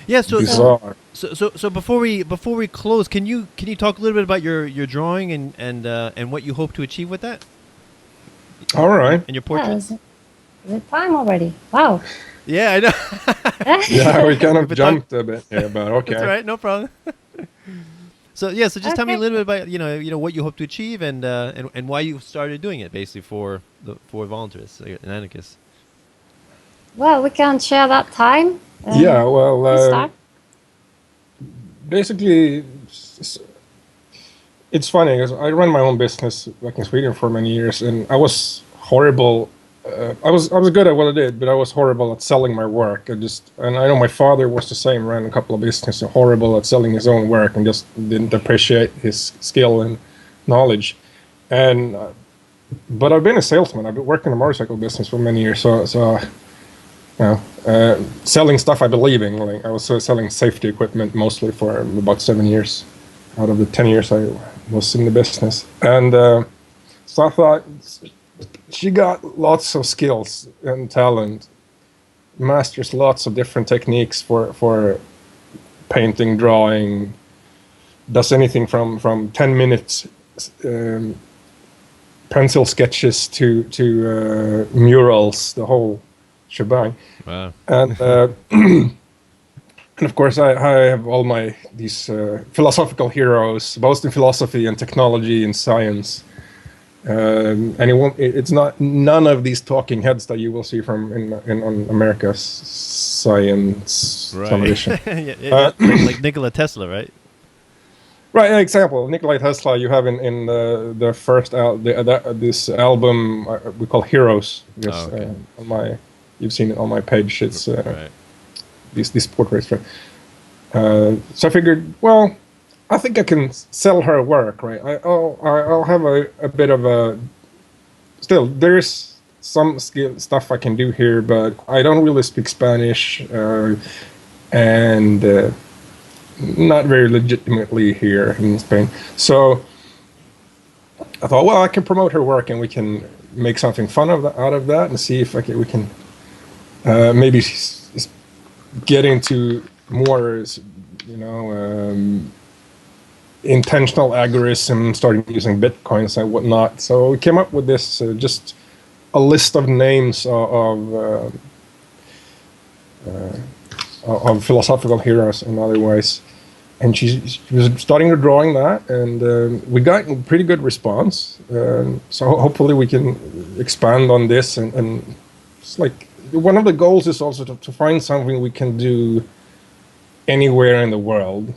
Speaker 6: bizarre.
Speaker 5: So before we close, can you talk a little bit about your drawing and what you hope to achieve with that?
Speaker 6: All right.
Speaker 5: And your portraits.
Speaker 7: The time already. Wow.
Speaker 5: Yeah, I know.
Speaker 6: Yeah, we kind of jumped a bit here, but okay.
Speaker 5: That's all right, no problem. So just tell me a little bit about what you hope to achieve and why you started doing it, basically for Voluntarysts and Anarchists.
Speaker 7: Well, we can share that time.
Speaker 6: Yeah, well, basically, it's funny because I ran my own business back in Sweden for many years, and I was horrible. I was good at what I did, but I was horrible at selling my work. And I know my father was the same, ran a couple of businesses, horrible at selling his own work, and just didn't appreciate his skill and knowledge. And but I've been a salesman. I've been working in the motorcycle business for many years, so selling stuff I believe in. Like, I was selling safety equipment mostly for about 7 years out of the 10 years I was in the business. And so I thought, she got lots of skills and talent, masters lots of different techniques for painting, drawing, does anything from 10 minutes pencil sketches to murals, the whole shebang.
Speaker 5: Wow.
Speaker 6: And And of course, I have all these philosophical heroes, both in philosophy and technology and science. And it's not none of these talking heads that you will see from on America's science television.
Speaker 5: Like Nikola Tesla, right?
Speaker 6: Right. Example: Nikola Tesla. You have in the first this album we call Heroes. Yes, okay. You've seen it on my page. It's these portraits. Right? So I figured, well, I think I can sell her work, right? I'll have a bit of a. Still, there's some stuff I can do here, but I don't really speak Spanish, and not very legitimately here in Spain. So I thought, well, I can promote her work, and we can make something fun out of that, and see if we can maybe get into more, intentional agorism, starting using bitcoins and whatnot. So we came up with this just a list of names of philosophical heroes and otherwise. And she was starting to drawing that, and we got a pretty good response. So hopefully we can expand on this, and it's like one of the goals is also to find something we can do anywhere in the world.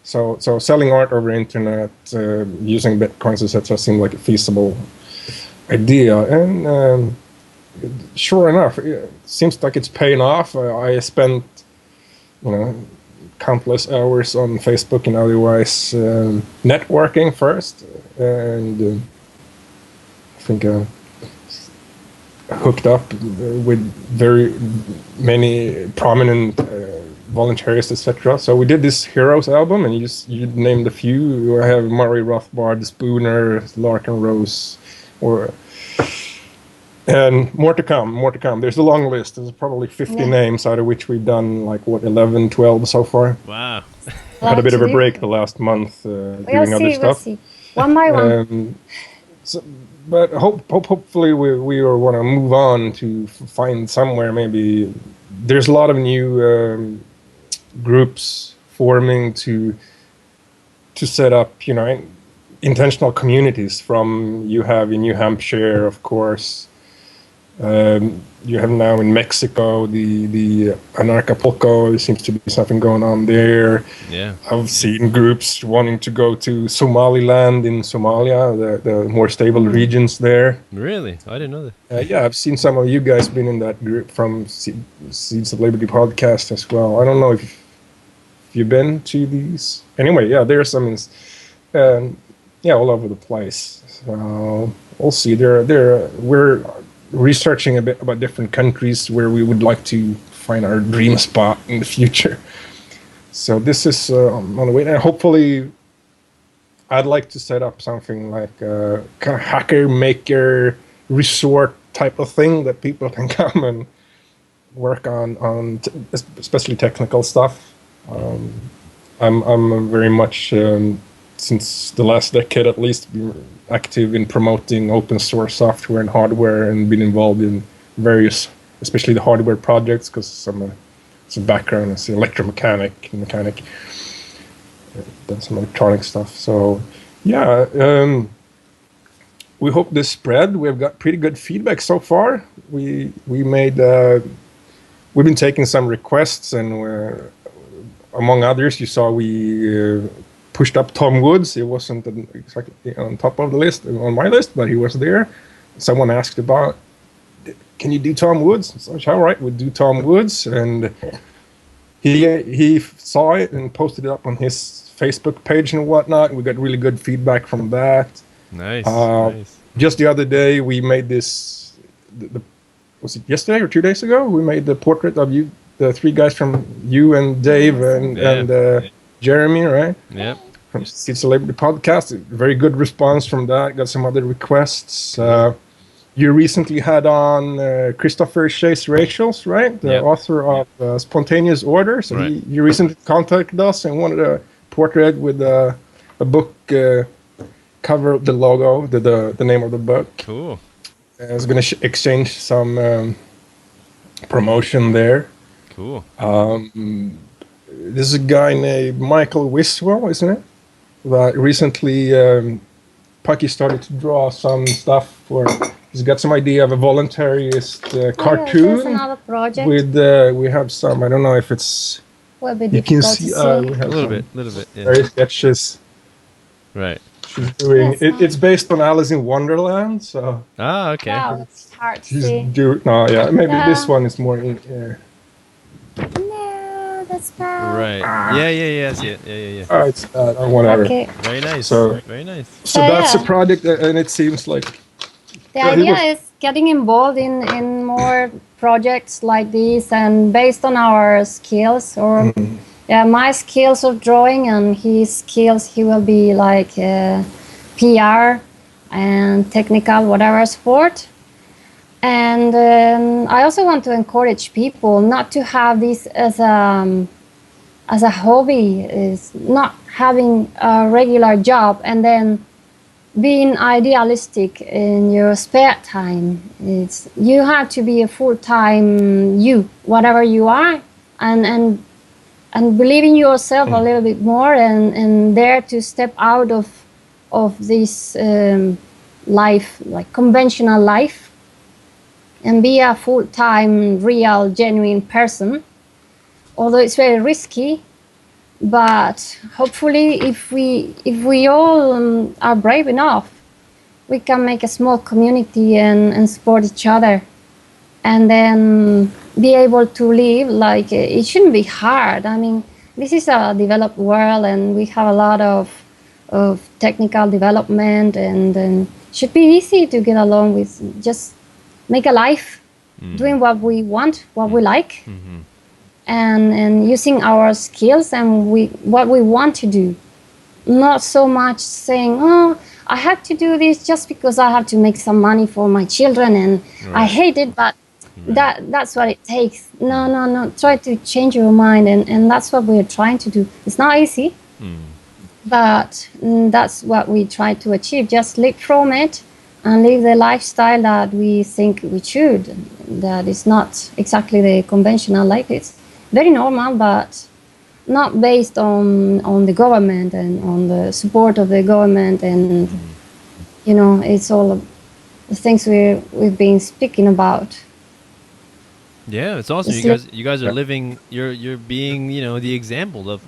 Speaker 6: So selling art over internet, using bitcoins, etc., seemed like a feasible idea. And sure enough, it seems like it's paying off. I spent, countless hours on Facebook and otherwise networking first, and I think hooked up with very many prominent Voluntaryist, etc. So we did this Heroes album, and you named a few. I have Murray Rothbard, Spooner, Larkin Rose, and more to come. There's a long list. There's probably 50 names, out of which we've done 11, 12 so far.
Speaker 5: Wow.
Speaker 6: Had a bit of a break the last month doing other stuff.
Speaker 7: We'll see. One by one.
Speaker 6: But hopefully we want to move on to find somewhere. Maybe there's a lot of new groups forming to set up, intentional communities. From you have in New Hampshire, of course. You have now in Mexico the Anarchapulco. There seems to be something going on there.
Speaker 5: Yeah,
Speaker 6: I've seen groups wanting to go to Somaliland in Somalia, the more stable regions there.
Speaker 5: Really? I didn't know that.
Speaker 6: Yeah, I've seen some of you guys been in that group from Seeds of Liberty podcast as well. I don't know if you've been to these. Anyway, yeah, there's some, all over the place. So we'll see. We're researching a bit about different countries where we would like to find our dream spot in the future. So this is on the way. And hopefully, I'd like to set up something like a kind of hacker maker resort type of thing that people can come and work on especially technical stuff. I'm very much since the last decade at least active in promoting open source software and hardware, and been involved in various, especially the hardware projects, because it's a background as an electromechanic and mechanic, done some electronic stuff. So yeah, we hope this spread. We've got pretty good feedback so far. We've been taking some requests, and among others, you saw we pushed up Tom Woods. He wasn't exactly on top of the list, on my list, but he was there. Someone asked about, can you do Tom Woods? So I said, all right, we'll do Tom Woods. And he saw it and posted it up on his Facebook page and whatnot. We got really good feedback from that.
Speaker 5: Nice.
Speaker 6: Just the other day, we made this, was it yesterday or 2 days ago? We made the portrait of you, the three guys from you and Dave and Jeremy, right?
Speaker 5: Yep.
Speaker 6: From Seeds of Liberty podcast. Very good response from that. Got some other requests. You recently had on Christopher Chase Rachels, right? The author of Spontaneous Order. So
Speaker 5: right.
Speaker 6: you recently contacted us and wanted a portrait with a book cover, the logo, the name of the book.
Speaker 5: Cool.
Speaker 6: I was going to exchange some promotion there.
Speaker 5: Cool.
Speaker 6: there's a guy named Michael Wiswell, isn't it? That recently Paqui started to draw some stuff for. He's got some idea of a voluntarist cartoon.
Speaker 7: There's another project.
Speaker 6: With we have some. I don't know if it's.
Speaker 7: Will be
Speaker 6: You can
Speaker 7: difficult
Speaker 6: see.
Speaker 7: to see.
Speaker 6: We have
Speaker 5: A little bit. Yeah.
Speaker 6: various sketches.
Speaker 5: Right.
Speaker 6: She's doing.
Speaker 7: Yes,
Speaker 6: It's based on Alice in Wonderland, so.
Speaker 5: Ah, okay.
Speaker 7: Wow, it's hard to
Speaker 6: She's
Speaker 7: see.
Speaker 6: no, yeah, maybe
Speaker 7: Yeah.
Speaker 6: this one is more in.
Speaker 7: No, that's bad.
Speaker 5: Right. Yeah. I see it. Yeah.
Speaker 6: Oh, it's or whatever.
Speaker 7: Okay.
Speaker 5: Very nice.
Speaker 6: So-
Speaker 5: Very nice.
Speaker 6: So
Speaker 7: So,
Speaker 6: that's
Speaker 7: yeah.
Speaker 6: a project, and it seems like
Speaker 7: The
Speaker 6: Yeah, he
Speaker 7: idea
Speaker 6: was-
Speaker 7: is getting involved in more projects like this, and based on our skills, or yeah, my skills of drawing and his skills, he will be like PR and technical whatever support. And I also want to encourage people not to have this as a hobby, is not having a regular job and then being idealistic in your spare time. It's you have to be a full-time you, whatever you are, and believe in yourself a little bit more, and dare to step out of this life, like conventional life, and be a full-time, real, genuine person. Although it's very risky, but hopefully, if we all are brave enough, we can make a small community and support each other, and then be able to live like it shouldn't be hard. I mean, this is a developed world, and we have a lot of technical development, and should be easy to get along with. Just make a life doing what we want, what we like. And using our skills and what we want to do. Not so much saying, oh, I have to do this just because I have to make some money for my children and I hate it, but that's what it takes. No. Try to change your mind, and that's what we're trying to do. It's not easy, but that's what we try to achieve. Just live from it and live the lifestyle that we think we should. That is not exactly the conventional life. It's very normal, but not based on the government and on the support of the government, and it's all the things we've been speaking about.
Speaker 5: Yeah, it's awesome. You guys are living. You're being the example of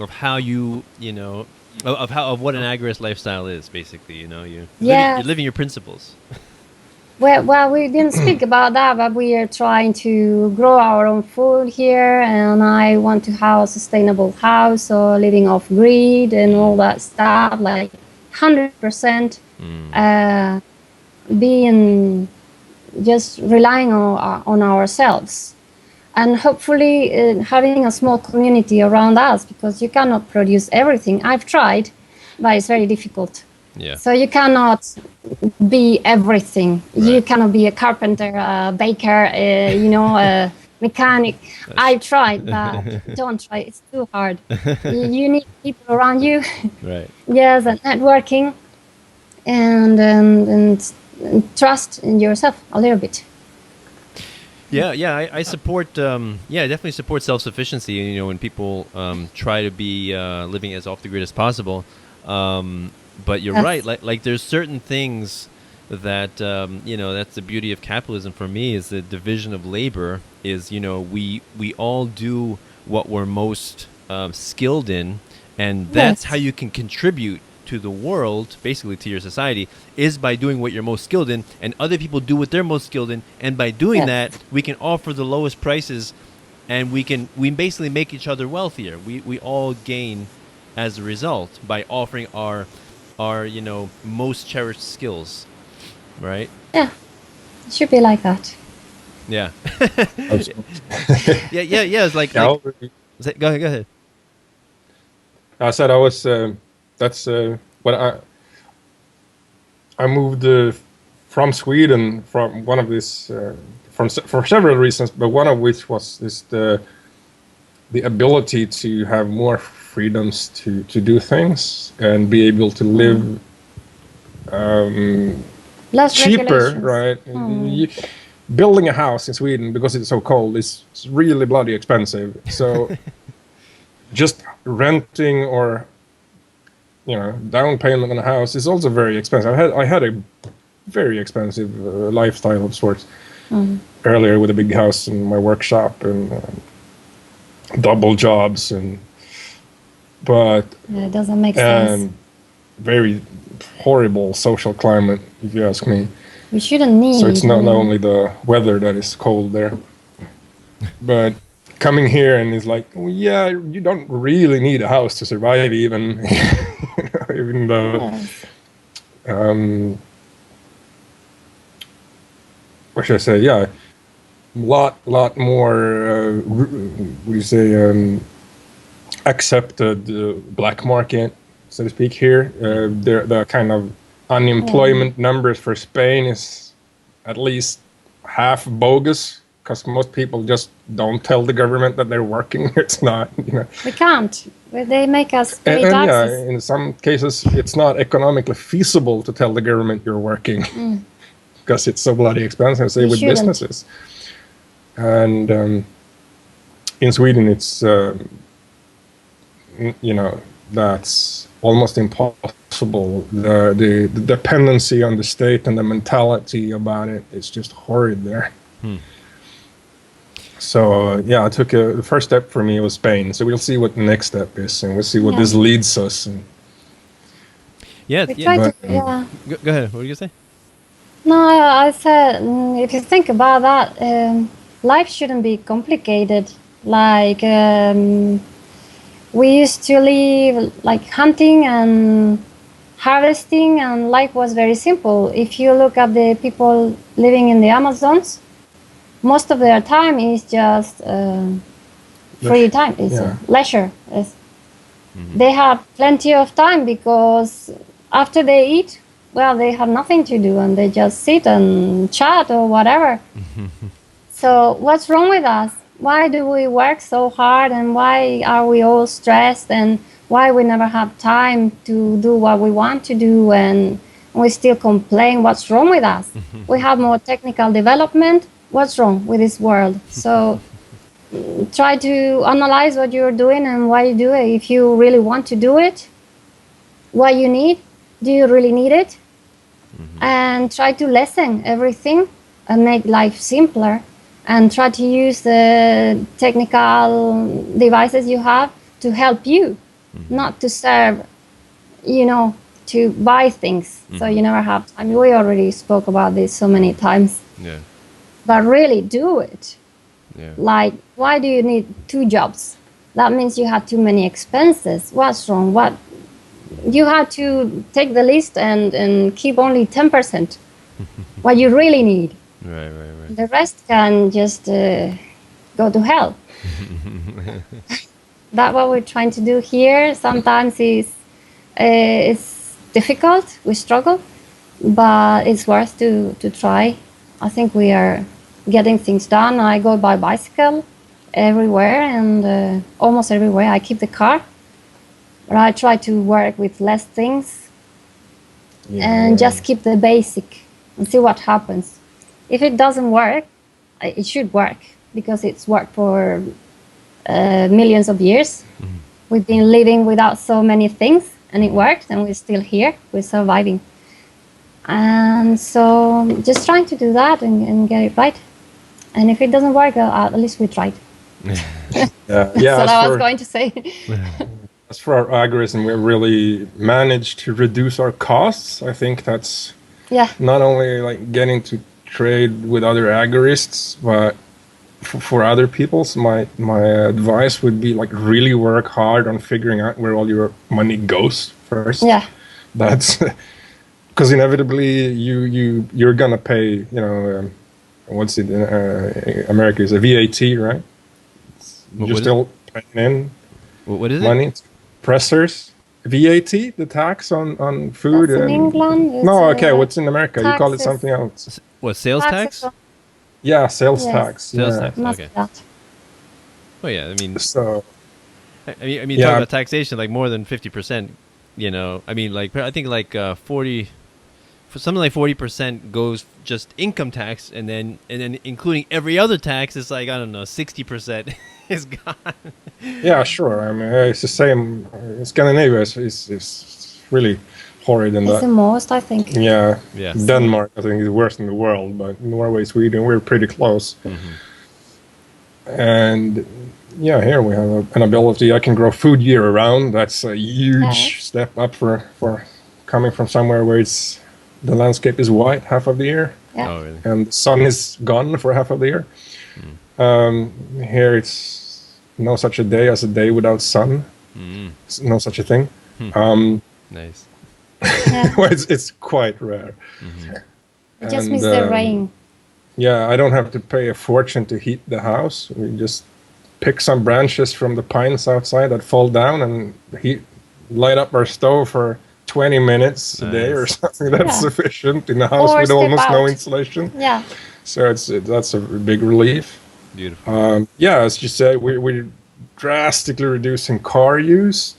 Speaker 5: how of what an agorist lifestyle is. Basically, you're living your principles.
Speaker 7: Well, we didn't speak about that, but we are trying to grow our own food here, and I want to have a sustainable house, or living off grid and all that stuff, like 100% being just relying on ourselves, and hopefully having a small community around us, because you cannot produce everything. I've tried, but it's very difficult.
Speaker 5: Yeah.
Speaker 7: So you cannot be everything. Right. You cannot be a carpenter, a baker, a mechanic. I tried, but don't try. It's too hard. You need people around you.
Speaker 5: Right.
Speaker 7: Yes, and networking, and trust in yourself a little bit.
Speaker 5: Yeah. I support. I definitely support self-sufficiency. When people try to be living as off the grid as possible. But you're right. Like there's certain things that that's the beauty of capitalism for me, is the division of labor. Is we all do what we're most skilled in, and that's how you can contribute to the world, basically to your society, is by doing what you're most skilled in, and other people do what they're most skilled in, and by doing that, we can offer the lowest prices, and we basically make each other wealthier. We all gain as a result by offering our most cherished skills, right?
Speaker 7: Yeah, it should be like that.
Speaker 5: Yeah. yeah. It's like go ahead.
Speaker 6: I said I was. That's when I moved from Sweden, from one of these for several reasons, but one of which was the ability to have more freedoms to do things and be able to live
Speaker 7: Less
Speaker 6: cheaper, right? Building a house in Sweden, because it's so cold, is really bloody expensive. So just renting or down payment on a house is also very expensive. I had a very expensive lifestyle of sorts earlier with a big house and my workshop and double jobs but
Speaker 7: it doesn't make sense.
Speaker 6: Very horrible social climate, if you ask me.
Speaker 7: We shouldn't need.
Speaker 6: So it's not only the weather that is cold there, but coming here and it's like, well, yeah, you don't really need a house to survive, even even though. Yes. What should I say? Yeah, lot more. We say accepted black market, so to speak. Here, the kind of unemployment numbers for Spain is at least half bogus, because most people just don't tell the government that they're working. It's not,
Speaker 7: We can't. They make us pay taxes.
Speaker 6: Yeah, in some cases, it's not economically feasible to tell the government you're working, because it's so bloody expensive, say, with businesses. And in Sweden, it's, that's almost impossible. The dependency on the state and the mentality about it is just horrid there. So I took the first step for me was Spain. So we'll see what the next step is, and we'll see what this leads us. And
Speaker 5: go ahead. What were you gonna say?
Speaker 7: No, I said if you think about that, life shouldn't be complicated. Like we used to live like hunting and harvesting, and life was very simple. If you look at the people living in the Amazons, most of their time is just free time. It's leisure. They have plenty of time because after they eat, well, they have nothing to do and they just sit and chat or whatever. So what's wrong with us? Why do we work so hard, and why are we all stressed, and why we never have time to do what we want to do, and we still complain? What's wrong with us? We have more technical development. What's wrong with this world? So try to analyze what you're doing and why you do it. If you really want to do it, what you need, do you really need it? And try to lessen everything and make life simpler, and try to use the technical devices you have to help you, not to serve, to buy things. So you never have time. We already spoke about this so many times.
Speaker 5: Yeah.
Speaker 7: But really do it.
Speaker 5: Yeah.
Speaker 7: Like, why do you need 2 jobs? That means you have too many expenses. What's wrong? You have to take the list and keep only 10% what you really need.
Speaker 5: Right.
Speaker 7: The rest can just go to hell. That's what we're trying to do here. Sometimes it's difficult. We struggle, but it's worth to try. I think we are getting things done. I go by bicycle everywhere, and almost everywhere. I keep the car, but I try to work with less things and just keep the basic and see what happens. If it doesn't work, it should work, because it's worked for millions of years. We've been living without so many things, and it worked, and we're still here. We're surviving. And so just trying to do that and get it right. And if it doesn't work, at least we tried. That's what I was going to say.
Speaker 6: As for our agorism, we really managed to reduce our costs. I think that's not only like getting to trade with other agorists, but for other people. So my advice would be like really work hard on figuring out where all your money goes first.
Speaker 7: Yeah.
Speaker 6: That's because inevitably you're gonna pay, what's it in America is a VAT, right? You're still paying in
Speaker 5: what is
Speaker 6: money. Pressers, VAT, the tax on food.
Speaker 7: That's in England.
Speaker 6: No, okay, what's in America?
Speaker 7: Taxes.
Speaker 6: You call it something else.
Speaker 5: What, sales tax?
Speaker 6: Yeah, sales tax.
Speaker 5: Sales tax.
Speaker 7: Must
Speaker 5: Okay.
Speaker 7: be that.
Speaker 5: Oh yeah, I mean,
Speaker 6: So
Speaker 5: talking about taxation, like more than 50%. I mean, like I think like 40 something like 40% goes just income tax, and then including every other tax, it's like, I don't know, 60% is gone.
Speaker 6: Yeah, sure. I mean, it's the same. Scandinavia is really horrid in
Speaker 7: It's
Speaker 6: that.
Speaker 7: the most, I think.
Speaker 6: Yeah.
Speaker 5: Yeah.
Speaker 6: Denmark, I think, is worse in the world, but Norway, Sweden, we're pretty close. And yeah, here we have an ability. I can grow food year round. That's a huge step up for coming from somewhere where the landscape is white half of the year,
Speaker 7: Yeah.
Speaker 5: Oh, really?
Speaker 6: and the sun is gone for half of the year. Here it's no such a day as a day without sun. It's no such a thing.
Speaker 5: Nice.
Speaker 7: Yeah.
Speaker 6: Well, it's quite rare.
Speaker 7: It just
Speaker 6: And,
Speaker 7: means the rain.
Speaker 6: Yeah, I don't have to pay a fortune to heat the house. We just pick some branches from the pines outside that fall down and light up our stove for 20 minutes a day or something. That's
Speaker 7: Yeah.
Speaker 6: sufficient in a house
Speaker 7: Or
Speaker 6: with
Speaker 7: step
Speaker 6: almost no
Speaker 7: out.
Speaker 6: insulation.
Speaker 7: Yeah.
Speaker 6: So that's a big relief.
Speaker 5: Beautiful.
Speaker 6: Yeah, as you say, we're drastically reducing car use.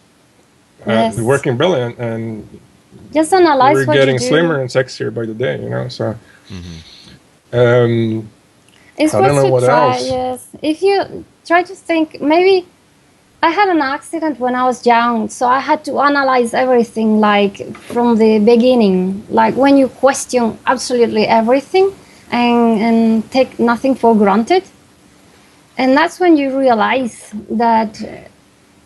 Speaker 7: Yes.
Speaker 6: Working brilliant, and
Speaker 7: Just analyze
Speaker 6: we're
Speaker 7: what
Speaker 6: getting
Speaker 7: you do.
Speaker 6: slimmer and sexier by the day, so
Speaker 7: It's
Speaker 6: I don't know
Speaker 7: to
Speaker 6: what
Speaker 7: try,
Speaker 6: else.
Speaker 7: yes. If you try to think, maybe I had an accident when I was young, so I had to analyze everything like from the beginning. Like when you question absolutely everything and take nothing for granted. And that's when you realize that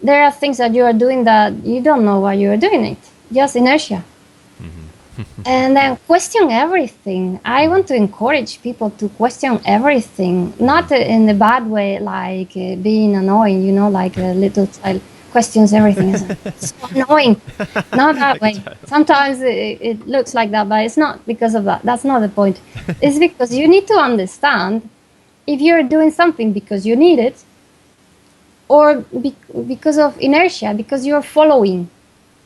Speaker 7: there are things that you are doing that you don't know why you are doing it, just inertia. And then question everything. I want to encourage people to question everything, not in a bad way, like being annoying, like a little child questions everything. It's so annoying. Not that way. Sometimes it looks like that, but it's not because of that. That's not the point. It's because you need to understand if you're doing something because you need it, or because of inertia, because you're following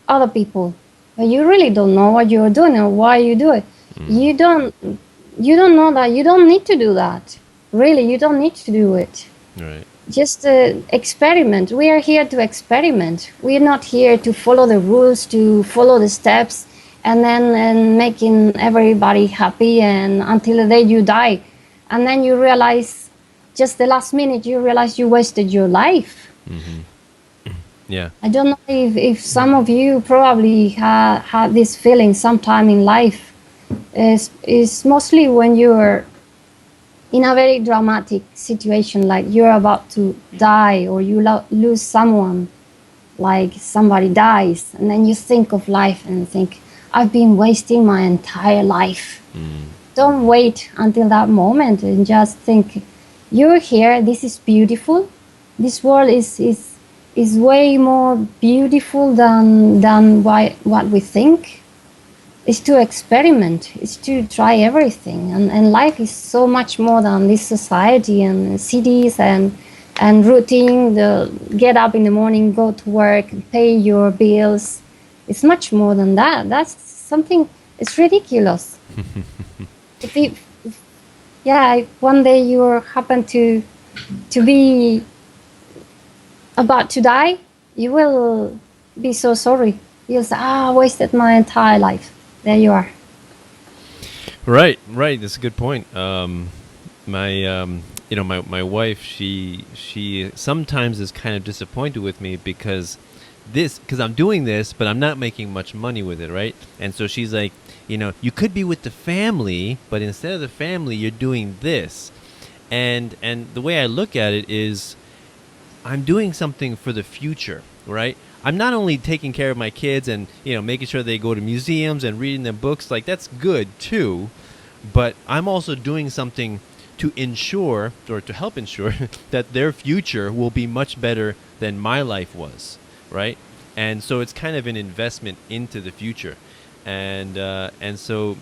Speaker 7: other people. But you really don't know what you're doing or why you do it. You don't know that you don't need to do that. Really, you don't need to do it.
Speaker 5: Right.
Speaker 7: Just experiment. We are here to experiment. We're not here to follow the rules, to follow the steps, and then making everybody happy and until the day you die. And then you realize, just the last minute, you realize you wasted your life.
Speaker 5: Yeah.
Speaker 7: I don't know if some of you probably had this feeling sometime in life. It's mostly when you're in a very dramatic situation, like you're about to die or you lose someone, like somebody dies, and then you think of life and think, I've been wasting my entire life. Don't wait until that moment and just think, you're here, this is beautiful. This world is way more beautiful than what we think. It's to experiment. It's to try everything. And life is so much more than this society and cities and routine. Get up in the morning, go to work, pay your bills. It's much more than that. That's something. It's ridiculous. if one day you happen to be about to die, you will be so sorry. You'll say, I wasted my entire life. There you are.
Speaker 5: Right. That's a good point. My wife, she sometimes is kind of disappointed with me because I'm doing this, but I'm not making much money with it, right? And so she's like, you could be with the family, but instead of the family, you're doing this. And the way I look at it is, I'm doing something for the future, right? I'm not only taking care of my kids and, making sure they go to museums and reading them books, like that's good too, but I'm also doing something to ensure or to help ensure that their future will be much better than my life was, right? And so it's kind of an investment into the future. And so,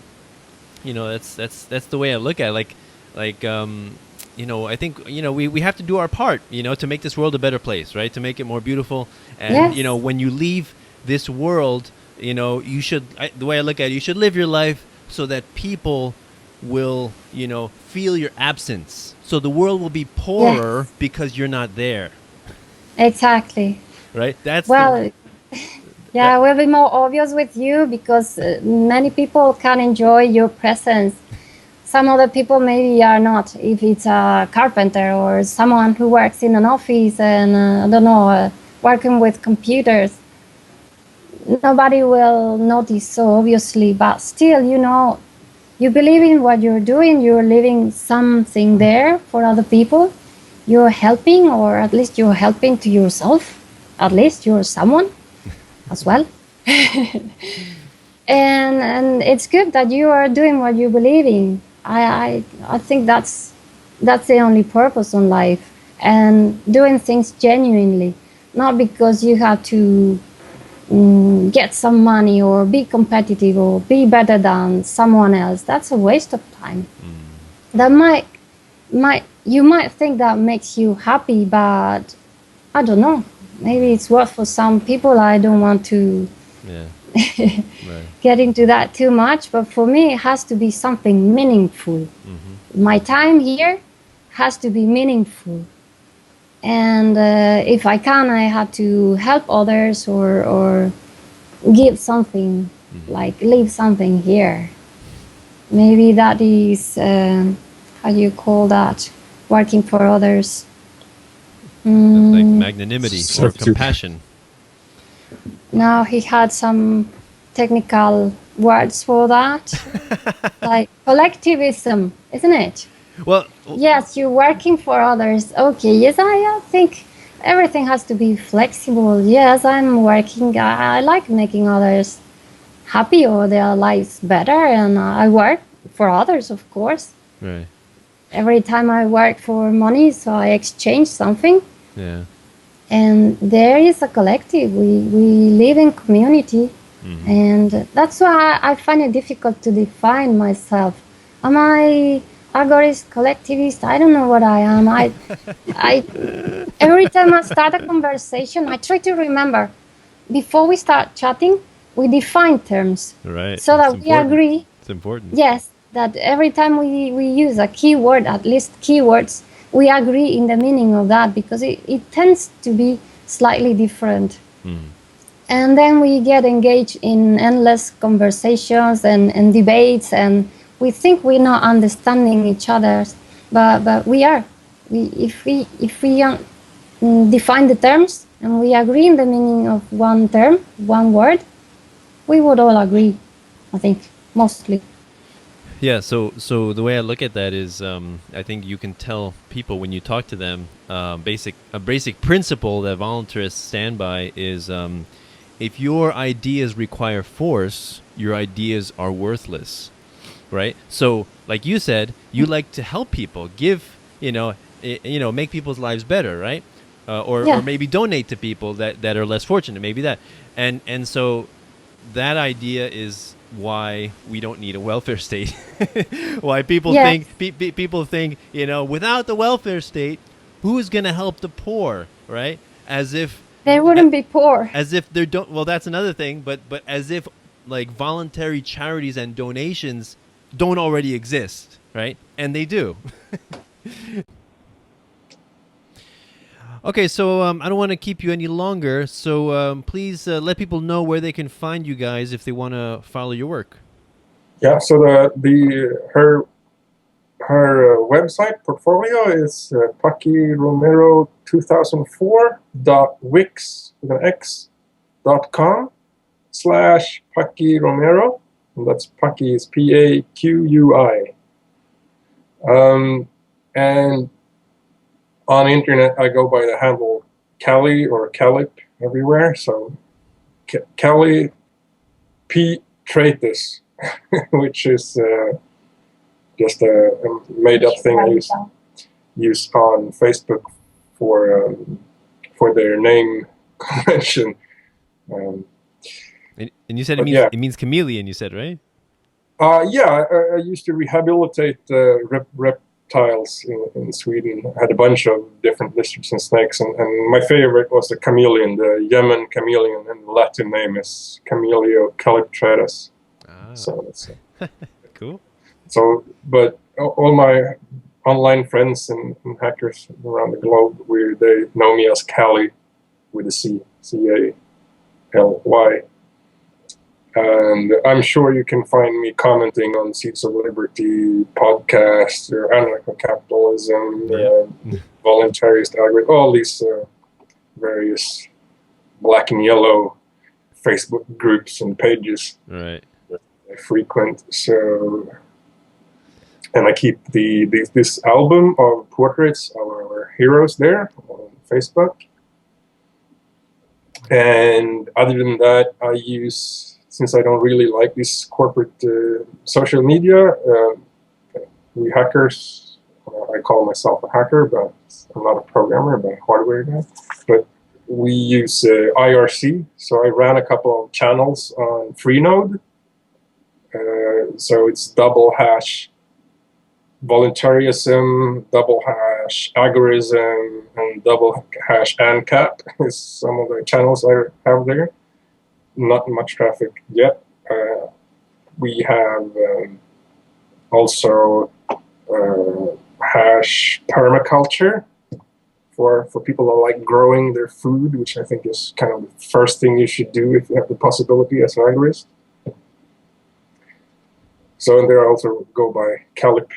Speaker 5: that's the way I look at it. I think, we have to do our part, to make this world a better place, right? To make it more beautiful. And,
Speaker 7: Yes.
Speaker 5: When you leave this world, you should, the way I look at it, you should live your life so that people will, feel your absence. So the world will be poorer because you're not there.
Speaker 7: Exactly.
Speaker 5: Right? That's
Speaker 7: Well, Yeah, it will be more obvious with you because many people can enjoy your presence. Some other people maybe are not. If it's a carpenter or someone who works in an office and, I don't know, working with computers, nobody will notice so obviously, but still, you know, you believe in what you're doing, you're leaving something there for other people, you're helping, or at least you're helping to yourself, at least you're someone as well. And it's good that you are doing what you believe in. I think that's the only purpose in life, and doing things genuinely, not because you have to get some money or be competitive or be better than someone else. That's a waste of time. That you might think that makes you happy, but I don't know. Maybe it's worth for some people. I don't want to get into that too much, but for me, it has to be something meaningful. My time here has to be meaningful. And if I can, I have to help others or give something, like leave something here. Maybe that is, how do you call that? Working for others.
Speaker 5: Like magnanimity or compassion.
Speaker 7: Now he had some technical words for that, like collectivism, isn't it?
Speaker 5: Well,
Speaker 7: yes, you're working for others. Okay, yes, I think everything has to be flexible. Yes, I'm working. I like making others happy or their lives better, and I work for others, of course.
Speaker 5: Right.
Speaker 7: Every time I work for money, so I exchange something.
Speaker 5: Yeah.
Speaker 7: And there is a collective. We live in community, and that's why I find it difficult to define myself. Am I agorist, collectivist? I don't know what I am. I every time I start a conversation, I try to remember before we start chatting, we define terms,
Speaker 5: right?
Speaker 7: So that we agree.
Speaker 5: It's important.
Speaker 7: Yes, that every time we use a keyword, at least keywords, we agree in the meaning of that, because it tends to be slightly different. And then we get engaged in endless conversations and debates, and we think we're not understanding each other, but we are. If we define the terms and we agree in the meaning of one term, one word, we would all agree, I think, mostly.
Speaker 5: Yeah, so the way I look at that is, I think you can tell people when you talk to them, a basic principle that voluntarists stand by is, if your ideas require force, your ideas are worthless, right? So, like you said, you like to help people, give, make people's lives better, right? Or maybe donate to people that are less fortunate, maybe that, and so that idea is why we don't need a welfare state. Why people think people think, without the welfare state, who's going to help the poor, right? As if
Speaker 7: they wouldn't be poor.
Speaker 5: As if they don't. Well, that's another thing. But as if like voluntary charities and donations don't already exist, right? And they do. Okay, so I don't want to keep you any longer. So please let people know where they can find you guys if they want to follow your work.
Speaker 6: Yeah. So her website portfolio is Paqui Romero 2004.wix.com/Paqui Romero, and that's Paqui is Paqui. And on internet, I go by the handle Cali or Calip everywhere. So Cali P. Tratus, which is just a made-up thing I use on Facebook for their name convention.
Speaker 5: And you said it means chameleon. You said, right?
Speaker 6: Yeah, I used to rehabilitate reptiles in Sweden. I had a bunch of different lizards and snakes, and my favorite was the chameleon, the Yemen chameleon, and the Latin name is Camellia calyptratus. So that's
Speaker 5: cool.
Speaker 6: So, but all my online friends and hackers around the globe, they know me as Cali with a C, C-A-L-I. And I'm sure you can find me commenting on Seeds of Liberty podcast or Anarcho-Capitalism, Voluntaryists, Agorists, all these various black and yellow Facebook groups and pages
Speaker 5: Right.
Speaker 6: I frequent. So, and I keep this album of portraits of our heroes there on Facebook. And other than that, I use, since I don't really like this corporate social media, we hackers, I call myself a hacker, but I'm not a programmer, but a hardware guy. But we use IRC, so I ran a couple of channels on Freenode. So it's #, Voluntaryism, # Agorism, and # ANCAP is some of the channels I have there. Not much traffic yet. We have also #permaculture for people that like growing their food, which I think is kind of the first thing you should do if you have the possibility as an agorist. So, and there I also go by Calip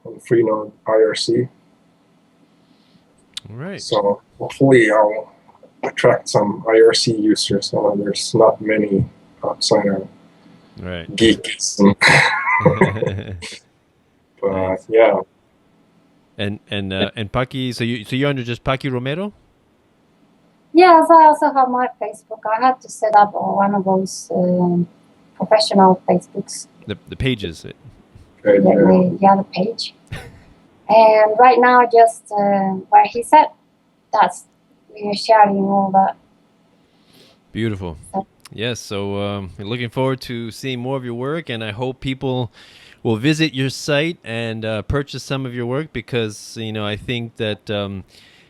Speaker 6: on Freenode IRC.
Speaker 5: All right.
Speaker 6: So hopefully I'll attract some IRC users. There's not many outside of geekism. But
Speaker 5: nice.
Speaker 6: Yeah.
Speaker 5: And Paqui, so you're under just Paqui Romero?
Speaker 7: Yes, I also have my Facebook. I had to set up one of those professional Facebooks.
Speaker 5: The pages.
Speaker 7: The page. And right now, just where he said, we are sharing all that.
Speaker 5: Beautiful. Yes, so looking forward to seeing more of your work, and I hope people will visit your site and purchase some of your work, because I think that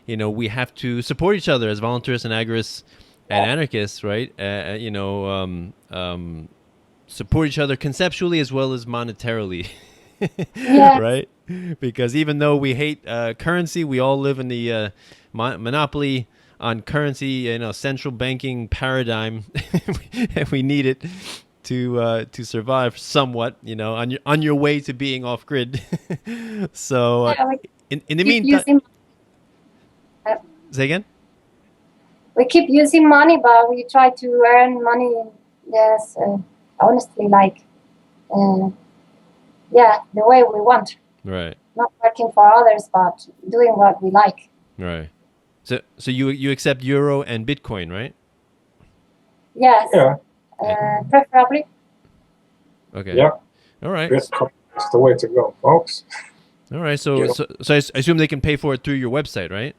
Speaker 5: we have to support each other as voluntarists and agorists and anarchists, right? Support each other conceptually as well as monetarily.
Speaker 7: Yes.
Speaker 5: Right? Because even though we hate currency, we all live in the monopoly on currency, central banking paradigm, and we need it to survive somewhat, on your way to being off grid. So in the meantime, say again.
Speaker 7: We keep using money, but we try to earn money. Yes, honestly, the way we want.
Speaker 5: Right.
Speaker 7: Not working for others, but doing what we like.
Speaker 5: Right. So you accept Euro and Bitcoin, right?
Speaker 7: Yes.
Speaker 6: Yeah.
Speaker 7: Preferably.
Speaker 5: Okay.
Speaker 6: Yeah.
Speaker 5: All right.
Speaker 6: That's the way to go, folks.
Speaker 5: All right. So I assume they can pay for it through your website, right?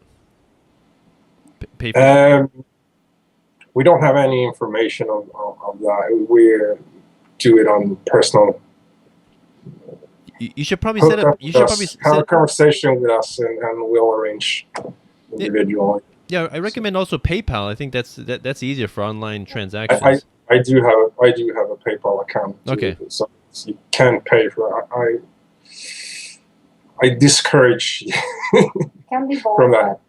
Speaker 5: Pay for
Speaker 6: we don't have any information of that. We do it on personal.
Speaker 5: You should probably set up. You should probably
Speaker 6: have a conversation with us, and we'll arrange individually.
Speaker 5: Yeah, I recommend also PayPal. I think that's easier for online transactions.
Speaker 6: I do have a PayPal account.
Speaker 5: Okay.
Speaker 6: So you can pay for it. I discourage
Speaker 7: Can be both.
Speaker 6: from that.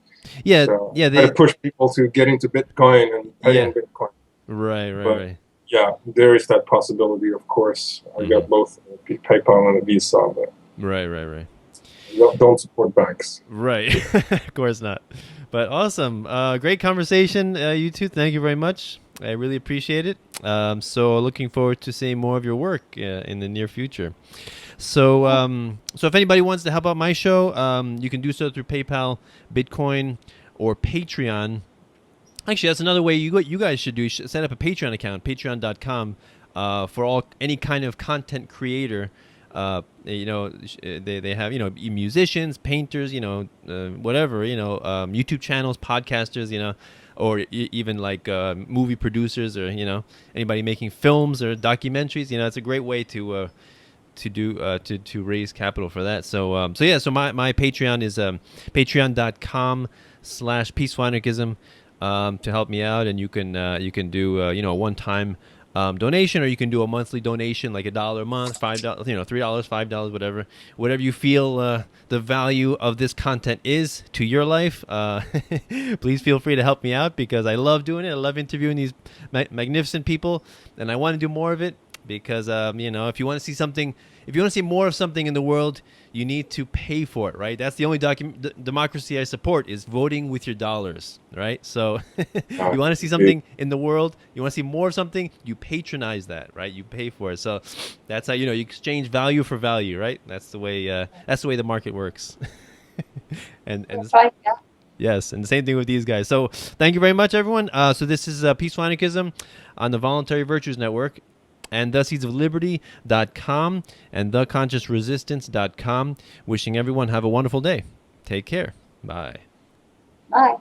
Speaker 5: Yeah,
Speaker 6: So
Speaker 5: yeah.
Speaker 6: I push people to get into Bitcoin and pay in Bitcoin.
Speaker 5: Right.
Speaker 6: Yeah, there is that possibility, of course. I got both PayPal and a Visa, but
Speaker 5: right.
Speaker 6: don't support banks.
Speaker 5: Right, of course not. But awesome, great conversation, you two. Thank you very much. I really appreciate it. So looking forward to seeing more of your work in the near future. So if anybody wants to help out my show, you can do so through PayPal, Bitcoin, or Patreon. Actually, that's another way you guys should do. You should set up a Patreon account, patreon.com, for any kind of content creator. They have musicians, painters, whatever, YouTube channels, podcasters, or even like movie producers, or anybody making films or documentaries. It's a great way to raise capital for that. So my Patreon is patreon.com/peaceful anarchism. To help me out, and you can do a one-time donation, or you can do a monthly donation, like $1 a month, $5, $3, $5, whatever you feel the value of this content is to your life. Please feel free to help me out, because I love doing it. I love interviewing these magnificent people, and I want to do more of it, because if you want to see something, if you want to see more of something in the world, you need to pay for it, right? That's the only democracy I support, is voting with your dollars, right? So you want to see something in the world, you want to see more of something, you patronize that, right? You pay for it. So that's how, you exchange value for value, right? That's the way the market works. and
Speaker 7: That's right, yeah.
Speaker 5: Yes, and the same thing with these guys. So thank you very much, everyone. So this is Peaceful Anarchism on the Voluntary Virtues Network, and theseedsofliberty.com and theconsciousresistance.com. Wishing everyone have a wonderful day. Take care. Bye.
Speaker 7: Bye.